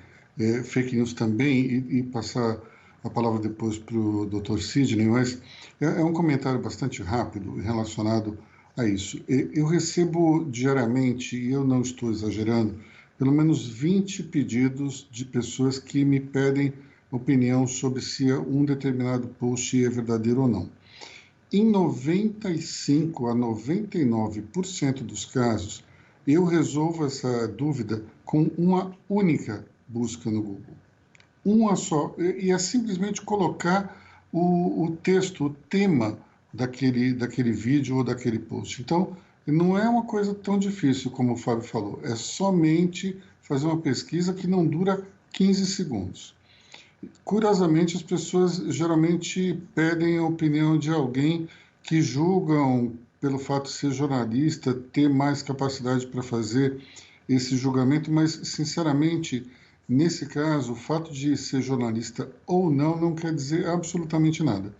fake news também e passar a palavra depois para o Dr. Sidney, mas é um comentário bastante rápido relacionado a isso. Eu recebo diariamente, e eu não estou exagerando, pelo menos 20 pedidos de pessoas que me pedem opinião sobre se um determinado post é verdadeiro ou não. Em 95 a 99% dos casos, eu resolvo essa dúvida com uma única busca no Google. Uma só. E é simplesmente colocar o texto, o tema daquele vídeo ou daquele post. Então, não é uma coisa tão difícil como o Fábio falou. É somente fazer uma pesquisa que não dura 15 segundos. Curiosamente, as pessoas geralmente pedem a opinião de alguém que julgam, pelo fato de ser jornalista, ter mais capacidade para fazer esse julgamento, mas, sinceramente, nesse caso, o fato de ser jornalista ou não quer dizer absolutamente nada.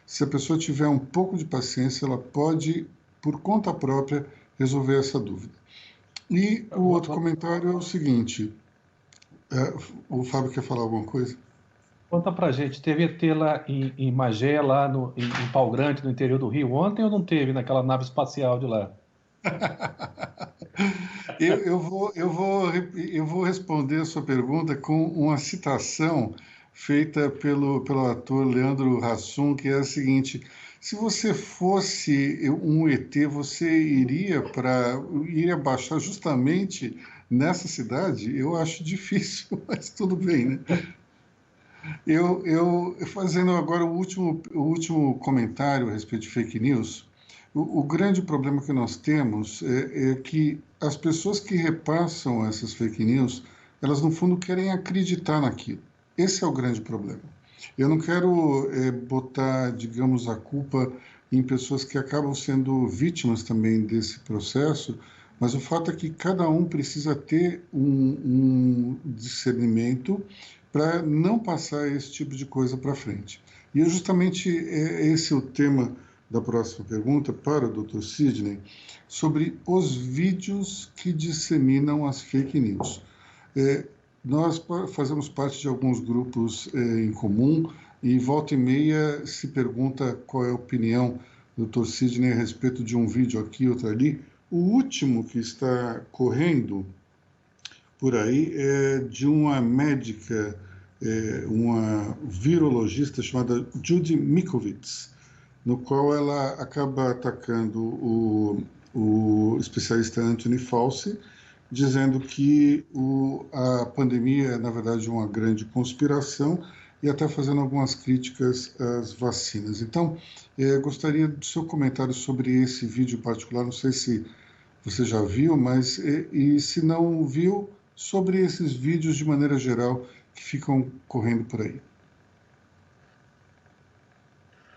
Se a pessoa tiver um pouco de paciência, ela pode, por conta própria, resolver essa dúvida. E o outro comentário é o seguinte, o Fábio quer falar alguma coisa? Conta pra gente, teve ET lá em Magé, lá em Pau Grande, no interior do Rio, ontem ou não teve naquela nave espacial de lá? Eu vou responder a sua pergunta com uma citação feita pelo ator Leandro Hassum, que é a seguinte: se você fosse um ET, você iria baixar justamente nessa cidade? Eu acho difícil, mas tudo bem, né? Eu fazendo agora o último comentário a respeito de fake news, o grande problema que nós temos é que as pessoas que repassam essas fake news, elas no fundo querem acreditar naquilo. Esse é o grande problema. Eu não quero botar, digamos, a culpa em pessoas que acabam sendo vítimas também desse processo, mas o fato é que cada um precisa ter um discernimento para não passar esse tipo de coisa para frente. E justamente esse é o tema da próxima pergunta para o Dr. Sidney, sobre os vídeos que disseminam as fake news. Nós fazemos parte de alguns grupos em comum e volta e meia se pergunta qual é a opinião do Dr. Sidney a respeito de um vídeo aqui, outro ali. O último que está correndo por aí é de uma médica, uma virologista chamada Judy Mikovits, no qual ela acaba atacando o especialista Anthony Fauci, dizendo que a pandemia é, na verdade, uma grande conspiração e até fazendo algumas críticas às vacinas. Então, gostaria do seu comentário sobre esse vídeo em particular, não sei se você já viu, mas e se não viu, sobre esses vídeos de maneira geral que ficam correndo por aí.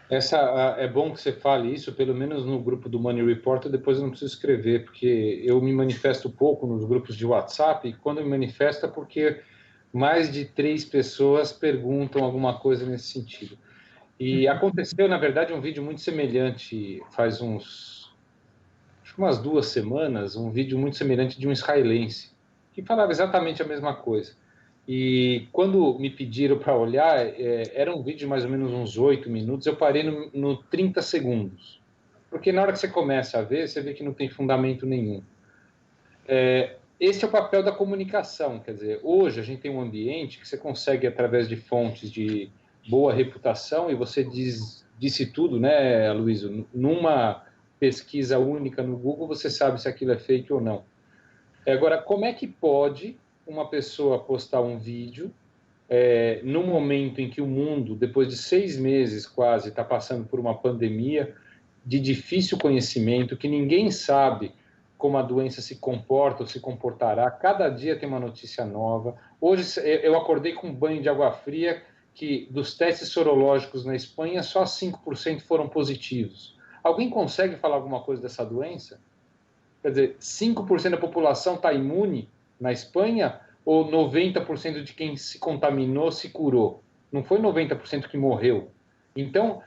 É bom que você fale isso, pelo menos no grupo do Money Report, depois eu não preciso escrever, porque eu me manifesto pouco nos grupos de WhatsApp, e quando me manifesto é porque mais de 3 pessoas perguntam alguma coisa nesse sentido. E aconteceu, na verdade, um vídeo muito semelhante, faz umas 2 semanas, um vídeo muito semelhante de um israelense, que falava exatamente a mesma coisa. E quando me pediram para olhar, era um vídeo de mais ou menos uns 8 minutos, eu parei no 30 segundos. Porque na hora que você começa a ver, você vê que não tem fundamento nenhum. Esse é o papel da comunicação, quer dizer, hoje a gente tem um ambiente que você consegue, através de fontes de boa reputação, e você disse tudo, né, Aloysio? Numa pesquisa única no Google, você sabe se aquilo é fake ou não. Agora, como é que pode uma pessoa postar um vídeo no momento em que o mundo, depois de 6 meses quase, está passando por uma pandemia de difícil conhecimento, que ninguém sabe como a doença se comporta ou se comportará, cada dia tem uma notícia nova. Hoje eu acordei com um banho de água fria, que dos testes sorológicos na Espanha, só 5% foram positivos. Alguém consegue falar alguma coisa dessa doença? Quer dizer, 5% da população está imune na Espanha, ou 90% de quem se contaminou se curou? Não foi 90% que morreu. Então,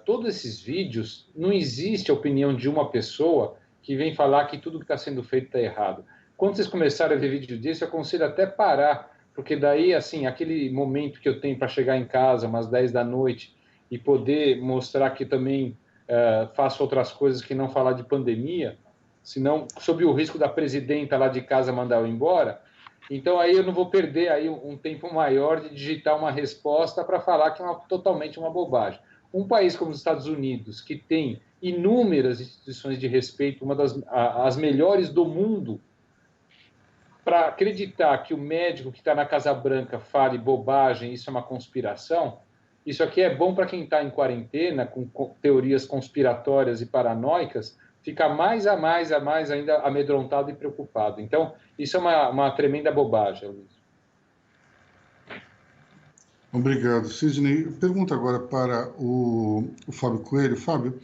todos esses vídeos, não existe a opinião de uma pessoa que vem falar que tudo que está sendo feito está errado. Quando vocês começarem a ver vídeo disso, eu aconselho até parar, porque daí, assim, aquele momento que eu tenho para chegar em casa, umas 10 da noite, e poder mostrar que também faço outras coisas que não falar de pandemia, senão, sob o risco da presidenta lá de casa mandar eu embora, então aí eu não vou perder aí um tempo maior de digitar uma resposta para falar que é totalmente uma bobagem. Um país como os Estados Unidos, que tem inúmeras instituições de respeito, as melhores do mundo, para acreditar que o médico que está na Casa Branca fale bobagem, isso é uma conspiração, isso aqui é bom para quem está em quarentena, com teorias conspiratórias e paranoicas, fica mais ainda amedrontado e preocupado. Então, isso é uma tremenda bobagem, Luiz. Obrigado, Sidney. Pergunta agora para o Fábio Coelho. Fábio,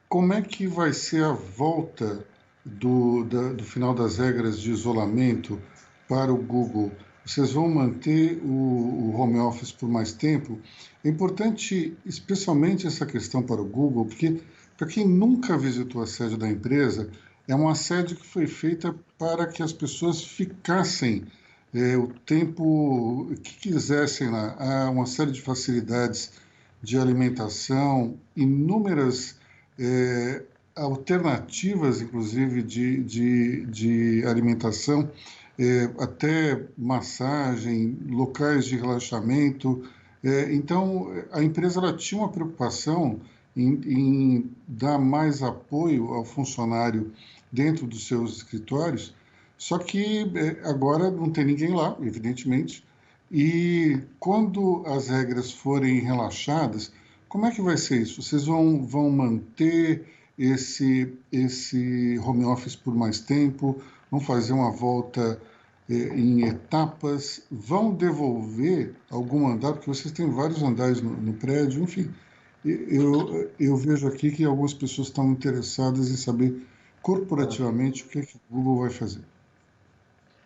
como é que vai ser a volta do final das regras de isolamento para o Google? Vocês vão manter o home office por mais tempo? É importante, especialmente essa questão para o Google, porque para quem nunca visitou a sede da empresa, é uma sede que foi feita para que as pessoas ficassem o tempo que quisessem lá. Há uma série de facilidades de alimentação, inúmeras alternativas, inclusive, de alimentação, até massagem, locais de relaxamento. Então, a empresa ela tinha uma preocupação em dar mais apoio ao funcionário dentro dos seus escritórios, só que agora não tem ninguém lá, evidentemente, e quando as regras forem relaxadas, como é que vai ser isso? Vocês vão manter esse home office por mais tempo? Vão fazer uma volta em etapas? Vão devolver algum andar? Porque vocês têm vários andares no prédio, enfim. Eu vejo aqui que algumas pessoas estão interessadas em saber corporativamente o que o Google vai fazer.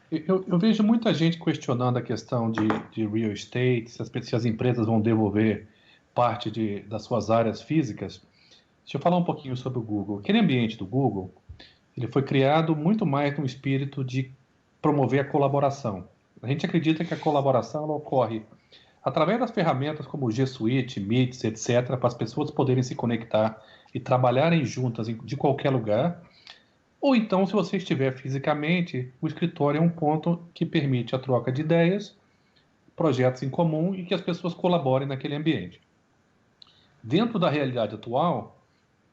Eu vejo muita gente questionando a questão de real estate, se as empresas vão devolver parte das suas áreas físicas. Deixa eu falar um pouquinho sobre o Google. Aquele ambiente do Google, ele foi criado muito mais no espírito de promover a colaboração. A gente acredita que a colaboração ela ocorre através das ferramentas como o G Suite, Meets, etc., para as pessoas poderem se conectar e trabalharem juntas de qualquer lugar. Ou então, se você estiver fisicamente, o escritório é um ponto que permite a troca de ideias, projetos em comum e que as pessoas colaborem naquele ambiente. Dentro da realidade atual,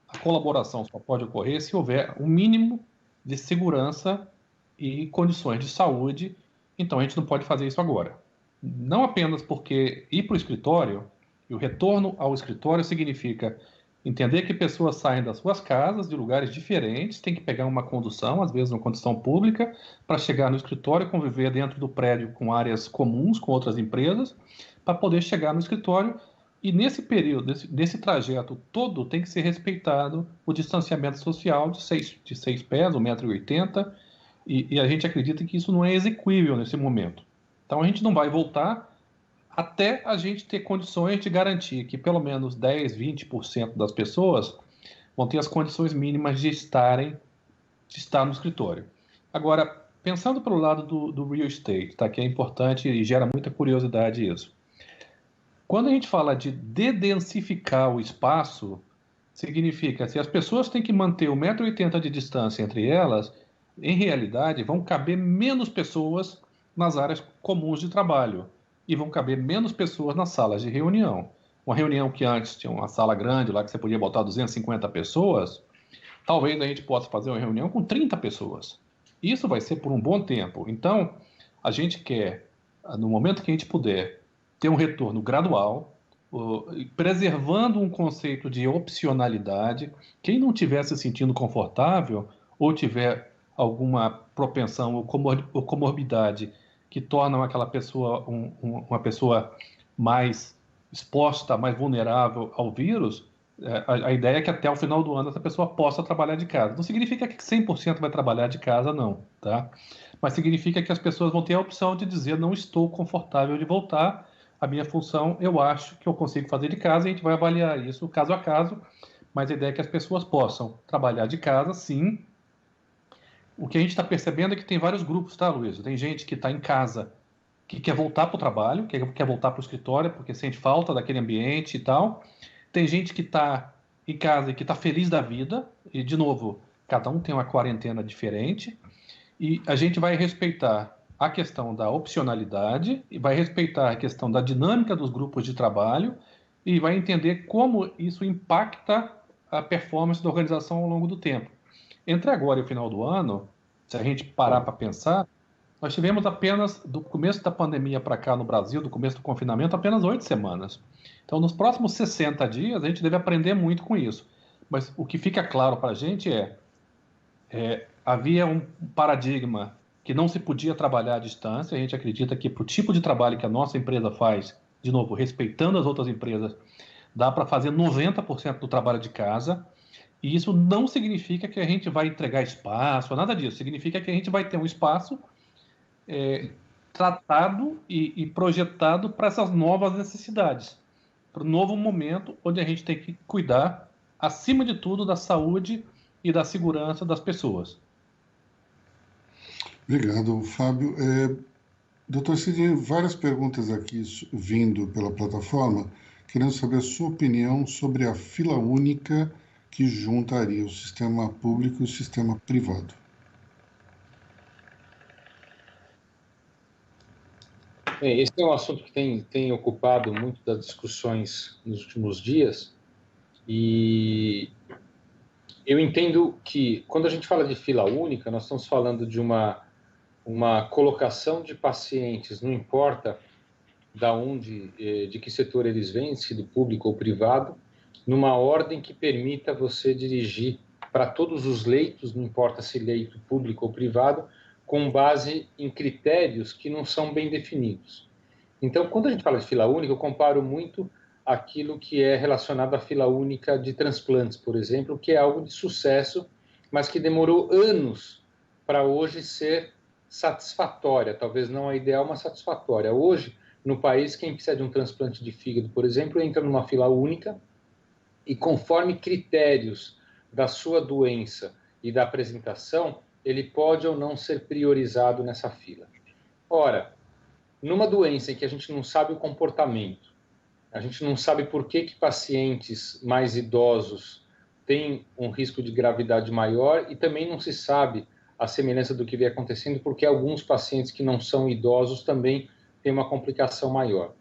a colaboração só pode ocorrer se houver um mínimo de segurança e condições de saúde, então a gente não pode fazer isso agora. Não apenas porque ir para o escritório, e o retorno ao escritório significa entender que pessoas saem das suas casas, de lugares diferentes, tem que pegar uma condução, às vezes uma condução pública, para chegar no escritório, conviver dentro do prédio com áreas comuns, com outras empresas, para poder chegar no escritório E nesse período, nesse trajeto todo, tem que ser respeitado o distanciamento social de 6 pés, 1,80 m, e a gente acredita que isso não é execuível nesse momento. Então a gente não vai voltar até a gente ter condições de garantir que pelo menos 10, 20% das pessoas vão ter as condições mínimas de estar no escritório. Agora, pensando pelo lado do real estate, tá, que é importante e gera muita curiosidade isso. Quando a gente fala de dedensificar o espaço, significa que se as pessoas têm que manter 1,80 m de distância entre elas, em realidade vão caber menos pessoas nas áreas comuns de trabalho e vão caber menos pessoas nas salas de reunião. Uma reunião que antes tinha uma sala grande lá que você podia botar 250 pessoas, talvez a gente possa fazer uma reunião com 30 pessoas. Isso vai ser por um bom tempo. Então, a gente quer, no momento que a gente puder, ter um retorno gradual, preservando um conceito de opcionalidade. Quem não estiver se sentindo confortável ou tiver alguma propensão ou comorbidade que tornam aquela pessoa uma pessoa mais exposta, mais vulnerável ao vírus, a ideia é que até o final do ano essa pessoa possa trabalhar de casa. Não significa que 100% vai trabalhar de casa, não, tá? Mas significa que as pessoas vão ter a opção de dizer: não estou confortável de voltar, a minha função eu acho que eu consigo fazer de casa, e a gente vai avaliar isso caso a caso, mas a ideia é que as pessoas possam trabalhar de casa, sim. O que a gente está percebendo é que tem vários grupos, tá, Luiz? Tem gente que está em casa, que quer voltar para o trabalho, que quer voltar para o escritório, porque sente falta daquele ambiente e tal. Tem gente que está em casa e que está feliz da vida, e, de novo, cada um tem uma quarentena diferente, e a gente vai respeitar a questão da opcionalidade, e vai respeitar a questão da dinâmica dos grupos de trabalho, e vai entender como isso impacta a performance da organização ao longo do tempo. Entre agora e o final do ano, se a gente parar para pensar, nós tivemos apenas, do começo da pandemia para cá no Brasil, do começo do confinamento, apenas 8 semanas. Então, nos próximos 60 dias, a gente deve aprender muito com isso. Mas o que fica claro para a gente havia um paradigma que não se podia trabalhar à distância. A gente acredita que, para o tipo de trabalho que a nossa empresa faz, de novo, respeitando as outras empresas, dá para fazer 90% do trabalho de casa. E isso não significa que a gente vai entregar espaço, nada disso. Significa que a gente vai ter um espaço tratado e projetado para essas novas necessidades, para o novo momento onde a gente tem que cuidar, acima de tudo, da saúde e da segurança das pessoas. Obrigado, Fábio. Doutor Sidney, várias perguntas aqui vindo pela plataforma, querendo saber a sua opinião sobre a fila única que juntaria o sistema público e o sistema privado. Esse é um assunto que tem ocupado muito das discussões nos últimos dias, e eu entendo que, quando a gente fala de fila única, nós estamos falando de uma colocação de pacientes, não importa de que setor eles vêm, se do público ou privado, numa ordem que permita você dirigir para todos os leitos, não importa se leito público ou privado, com base em critérios que não são bem definidos. Então, quando a gente fala de fila única, eu comparo muito aquilo que é relacionado à fila única de transplantes, por exemplo, que é algo de sucesso, mas que demorou anos para hoje ser satisfatória, talvez não a ideal, mas satisfatória. Hoje, no país, quem precisa de um transplante de fígado, por exemplo, entra numa fila única e, conforme critérios da sua doença e da apresentação, ele pode ou não ser priorizado nessa fila. Ora, numa doença em que a gente não sabe o comportamento, a gente não sabe por que pacientes mais idosos têm um risco de gravidade maior, e também não se sabe a semelhança do que vem acontecendo, porque alguns pacientes que não são idosos também têm uma complicação maior.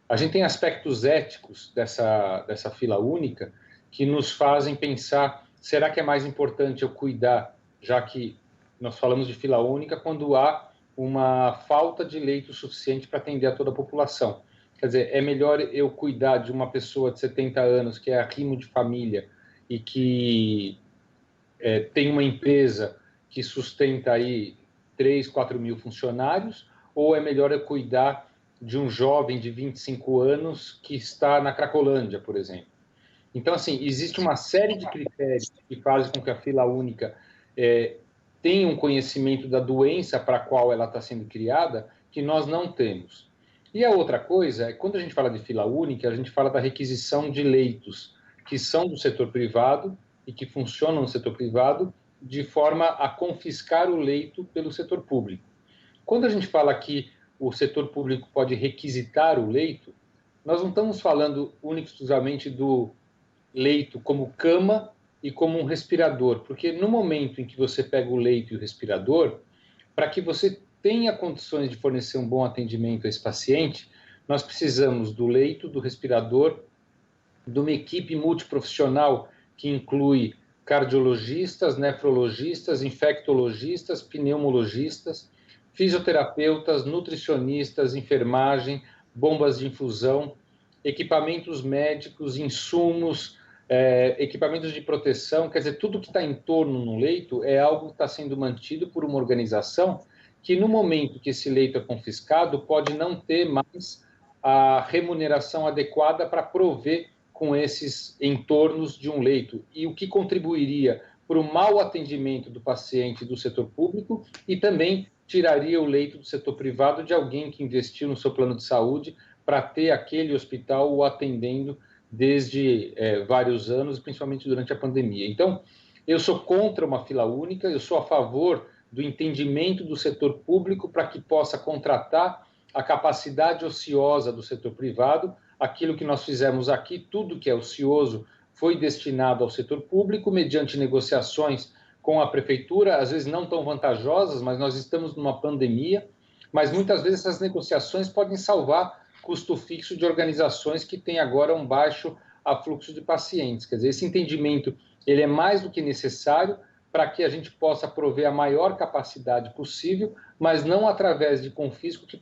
A gente tem aspectos éticos dessa fila única que nos fazem pensar: será que é mais importante eu cuidar, já que nós falamos de fila única, quando há uma falta de leito suficiente para atender a toda a população? Quer dizer, é melhor eu cuidar de uma pessoa de 70 anos que é arrimo de família e que tem uma empresa que sustenta aí 3, 4 mil funcionários, ou é melhor eu cuidar de um jovem de 25 anos que está na Cracolândia, por exemplo. Então, assim, existe uma série de critérios que fazem com que a fila única tenha um conhecimento da doença para a qual ela está sendo criada, que nós não temos. E a outra coisa é, quando a gente fala de fila única, a gente fala da requisição de leitos que são do setor privado e que funcionam no setor privado de forma a confiscar o leito pelo setor público. Quando a gente fala que o setor público pode requisitar o leito, nós não estamos falando única e exclusivamente do leito como cama e como um respirador, porque no momento em que você pega o leito e o respirador, para que você tenha condições de fornecer um bom atendimento a esse paciente, nós precisamos do leito, do respirador, de uma equipe multiprofissional que inclui cardiologistas, nefrologistas, infectologistas, pneumologistas, fisioterapeutas, nutricionistas, enfermagem, bombas de infusão, equipamentos médicos, insumos, equipamentos de proteção, quer dizer, tudo que está em torno no leito é algo que está sendo mantido por uma organização que no momento que esse leito é confiscado pode não ter mais a remuneração adequada para prover com esses entornos de um leito, e o que contribuiria para o mau atendimento do paciente do setor público e também tiraria o leito do setor privado de alguém que investiu no seu plano de saúde para ter aquele hospital o atendendo desde vários anos, principalmente durante a pandemia. Então, eu sou contra uma fila única, eu sou a favor do entendimento do setor público para que possa contratar a capacidade ociosa do setor privado. Aquilo que nós fizemos aqui, tudo que é ocioso, foi destinado ao setor público, mediante negociações com a prefeitura, às vezes não tão vantajosas, mas nós estamos numa pandemia, mas muitas vezes essas negociações podem salvar custo fixo de organizações que têm agora um baixo afluxo de pacientes. Quer dizer, esse entendimento ele é mais do que necessário para que a gente possa prover a maior capacidade possível, mas não através de confisco que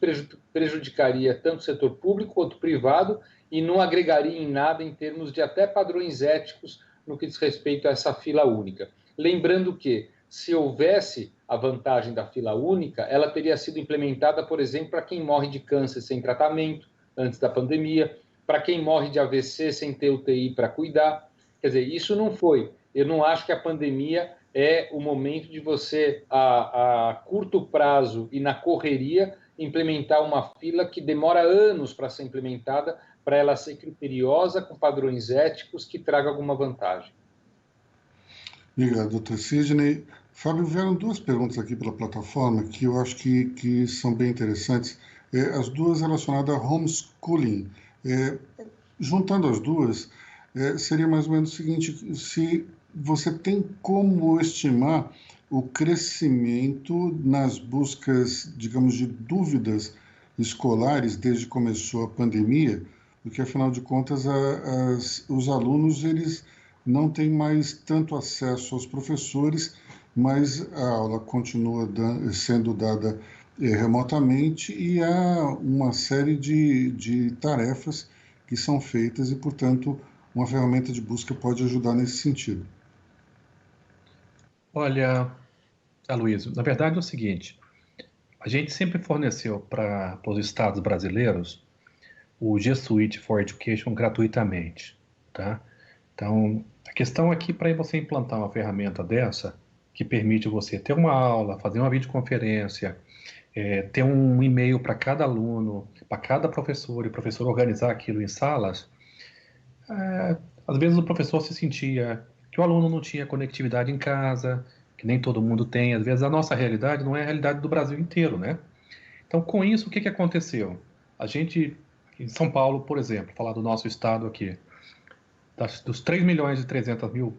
prejudicaria tanto o setor público quanto o privado e não agregaria em nada em termos de até padrões éticos no que diz respeito a essa fila única. Lembrando que, se houvesse a vantagem da fila única, ela teria sido implementada, por exemplo, para quem morre de câncer sem tratamento, antes da pandemia, para quem morre de AVC sem ter UTI para cuidar. Quer dizer, isso não foi. Eu não acho que a pandemia é o momento de você, a curto prazo e na correria, implementar uma fila que demora anos para ser implementada, para ela ser criteriosa, com padrões éticos, que traga alguma vantagem. Obrigado, doutor Sidney. Fábio, vieram duas perguntas aqui pela plataforma que eu acho que são bem interessantes, as duas relacionadas a homeschooling. Juntando as duas, seria mais ou menos o seguinte: se você tem como estimar o crescimento nas buscas, digamos, de dúvidas escolares desde que começou a pandemia, porque, afinal de contas, os alunos eles não têm mais tanto acesso aos professores, mas a aula continua sendo dada remotamente e há uma série de tarefas que são feitas e, portanto, uma ferramenta de busca pode ajudar nesse sentido. Olha, Aloysio, na verdade é o seguinte, a gente sempre forneceu para os estados brasileiros o G Suite for Education gratuitamente, tá? Então, a questão aqui para você implantar uma ferramenta dessa, que permite você ter uma aula, fazer uma videoconferência, ter um e-mail para cada aluno, para cada professor, e o professor organizar aquilo em salas, às vezes o professor se sentia que o aluno não tinha conectividade em casa, que nem todo mundo tem. Às vezes a nossa realidade não é a realidade do Brasil inteiro, né? Então, com isso, o que aconteceu? A gente, em São Paulo, por exemplo, falar do nosso estado aqui, dos 3.300.000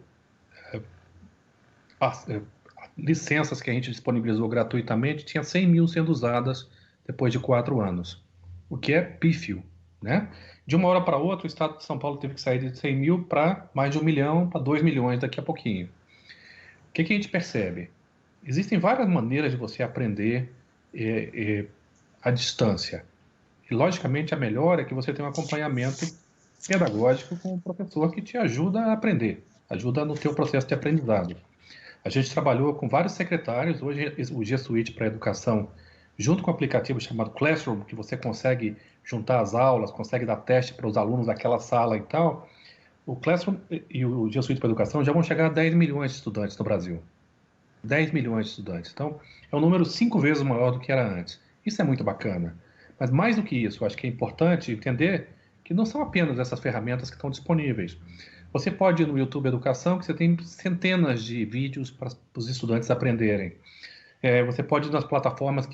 licenças que a gente disponibilizou gratuitamente, tinha 100.000 sendo usadas depois de 4 anos, o que é pífio, né? De uma hora para outra, o estado de São Paulo teve que sair de 100.000 para mais de 1 milhão, para 2 milhões daqui a pouquinho. O que a gente percebe? Existem várias maneiras de você aprender à distância. E, logicamente, a melhor é que você tenha um acompanhamento pedagógico com o professor que te ajuda a aprender, ajuda no teu processo de aprendizado. A gente trabalhou com vários secretários. Hoje o G Suite para a Educação junto com um aplicativo chamado Classroom, que você consegue juntar as aulas, consegue dar teste para os alunos daquela sala e tal, o Classroom e o G Suite para Educação já vão chegar a 10 milhões de estudantes no Brasil. 10 milhões de estudantes. Então, é um número 5 vezes maior do que era antes. Isso é muito bacana. Mas mais do que isso, eu acho que é importante entender que não são apenas essas ferramentas que estão disponíveis. Você pode ir no YouTube Educação, que você tem centenas de vídeos para os estudantes aprenderem. Você pode ir nas plataformas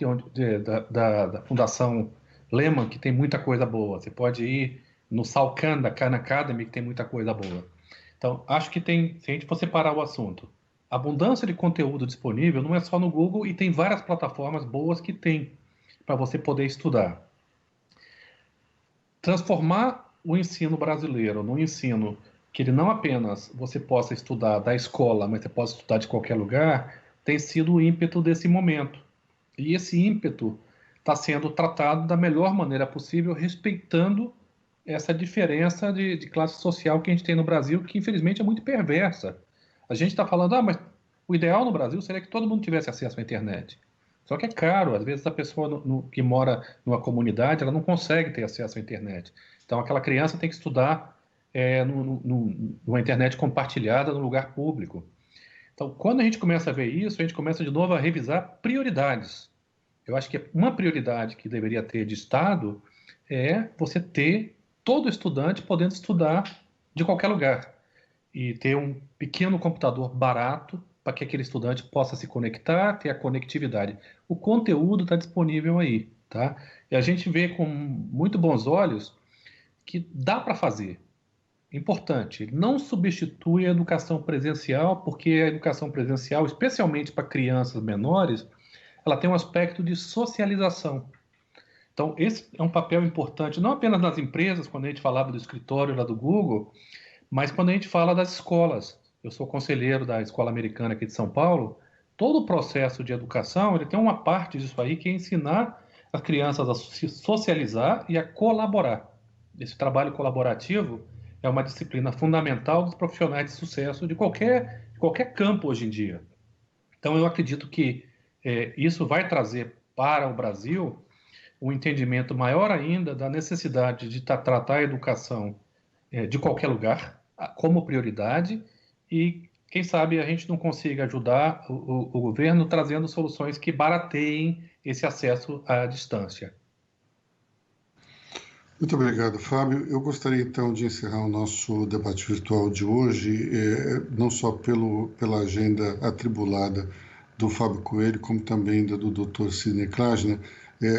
da Fundação Lehman, que tem muita coisa boa. Você pode ir no Salcan, da Khan Academy, que tem muita coisa boa. Então, acho que se a gente for separar o assunto, a abundância de conteúdo disponível não é só no Google, e tem várias plataformas boas que tem para você poder estudar. Transformar o ensino brasileiro num ensino que ele não apenas você possa estudar da escola, mas você possa estudar de qualquer lugar, tem sido o ímpeto desse momento. E esse ímpeto está sendo tratado da melhor maneira possível, respeitando essa diferença de classe social que a gente tem no Brasil, que infelizmente é muito perversa. A gente está falando, mas o ideal no Brasil seria que todo mundo tivesse acesso à internet. Só que é caro, às vezes a pessoa que mora numa comunidade, ela não consegue ter acesso à internet. Então aquela criança tem que estudar numa internet compartilhada no lugar público. Então, quando a gente começa a ver isso, a gente começa de novo a revisar prioridades. Eu acho que uma prioridade que deveria ter de Estado é você ter todo estudante podendo estudar de qualquer lugar e ter um pequeno computador barato para que aquele estudante possa se conectar, ter a conectividade. O conteúdo está disponível aí, tá? E a gente vê com muito bons olhos que dá para fazer. Importante, não substitui a educação presencial, porque a educação presencial, especialmente para crianças menores, ela tem um aspecto de socialização. Então, esse é um papel importante, não apenas nas empresas, quando a gente falava do escritório lá do Google, mas quando a gente fala das escolas. Eu sou conselheiro da Escola Americana aqui de São Paulo. Todo o processo de educação, ele tem uma parte disso aí, que é ensinar as crianças a se socializar e a colaborar. Esse trabalho colaborativo é uma disciplina fundamental dos profissionais de sucesso de qualquer campo hoje em dia. Então, eu acredito que isso vai trazer para o Brasil um entendimento maior ainda da necessidade de tratar a educação de qualquer lugar como prioridade, e quem sabe a gente não consiga ajudar o governo trazendo soluções que barateiem esse acesso à distância. Muito obrigado, Fábio. Eu gostaria, então, de encerrar o nosso debate virtual de hoje, não só pela agenda atribulada do Fábio Coelho, como também da do Dr. Sidney Klassner.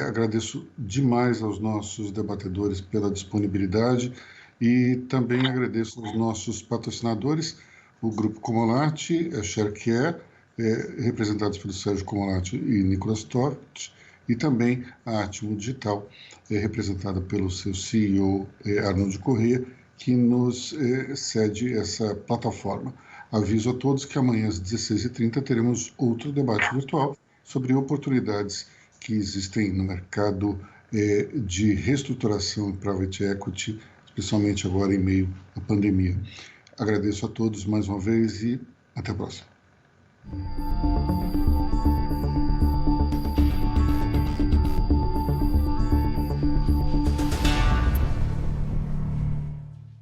Agradeço demais aos nossos debatedores pela disponibilidade e também agradeço aos nossos patrocinadores, o Grupo Comolatti, a ShareCare, representados pelo Sérgio Comolatti e Nicolas Toft, e também a Atimo Digital, representada pelo seu CEO, Arnoldo Corrêa, que nos cede essa plataforma. Aviso a todos que amanhã às 16h30 teremos outro debate virtual sobre oportunidades que existem no mercado de reestruturação e private equity, especialmente agora em meio à pandemia. Agradeço a todos mais uma vez e até a próxima.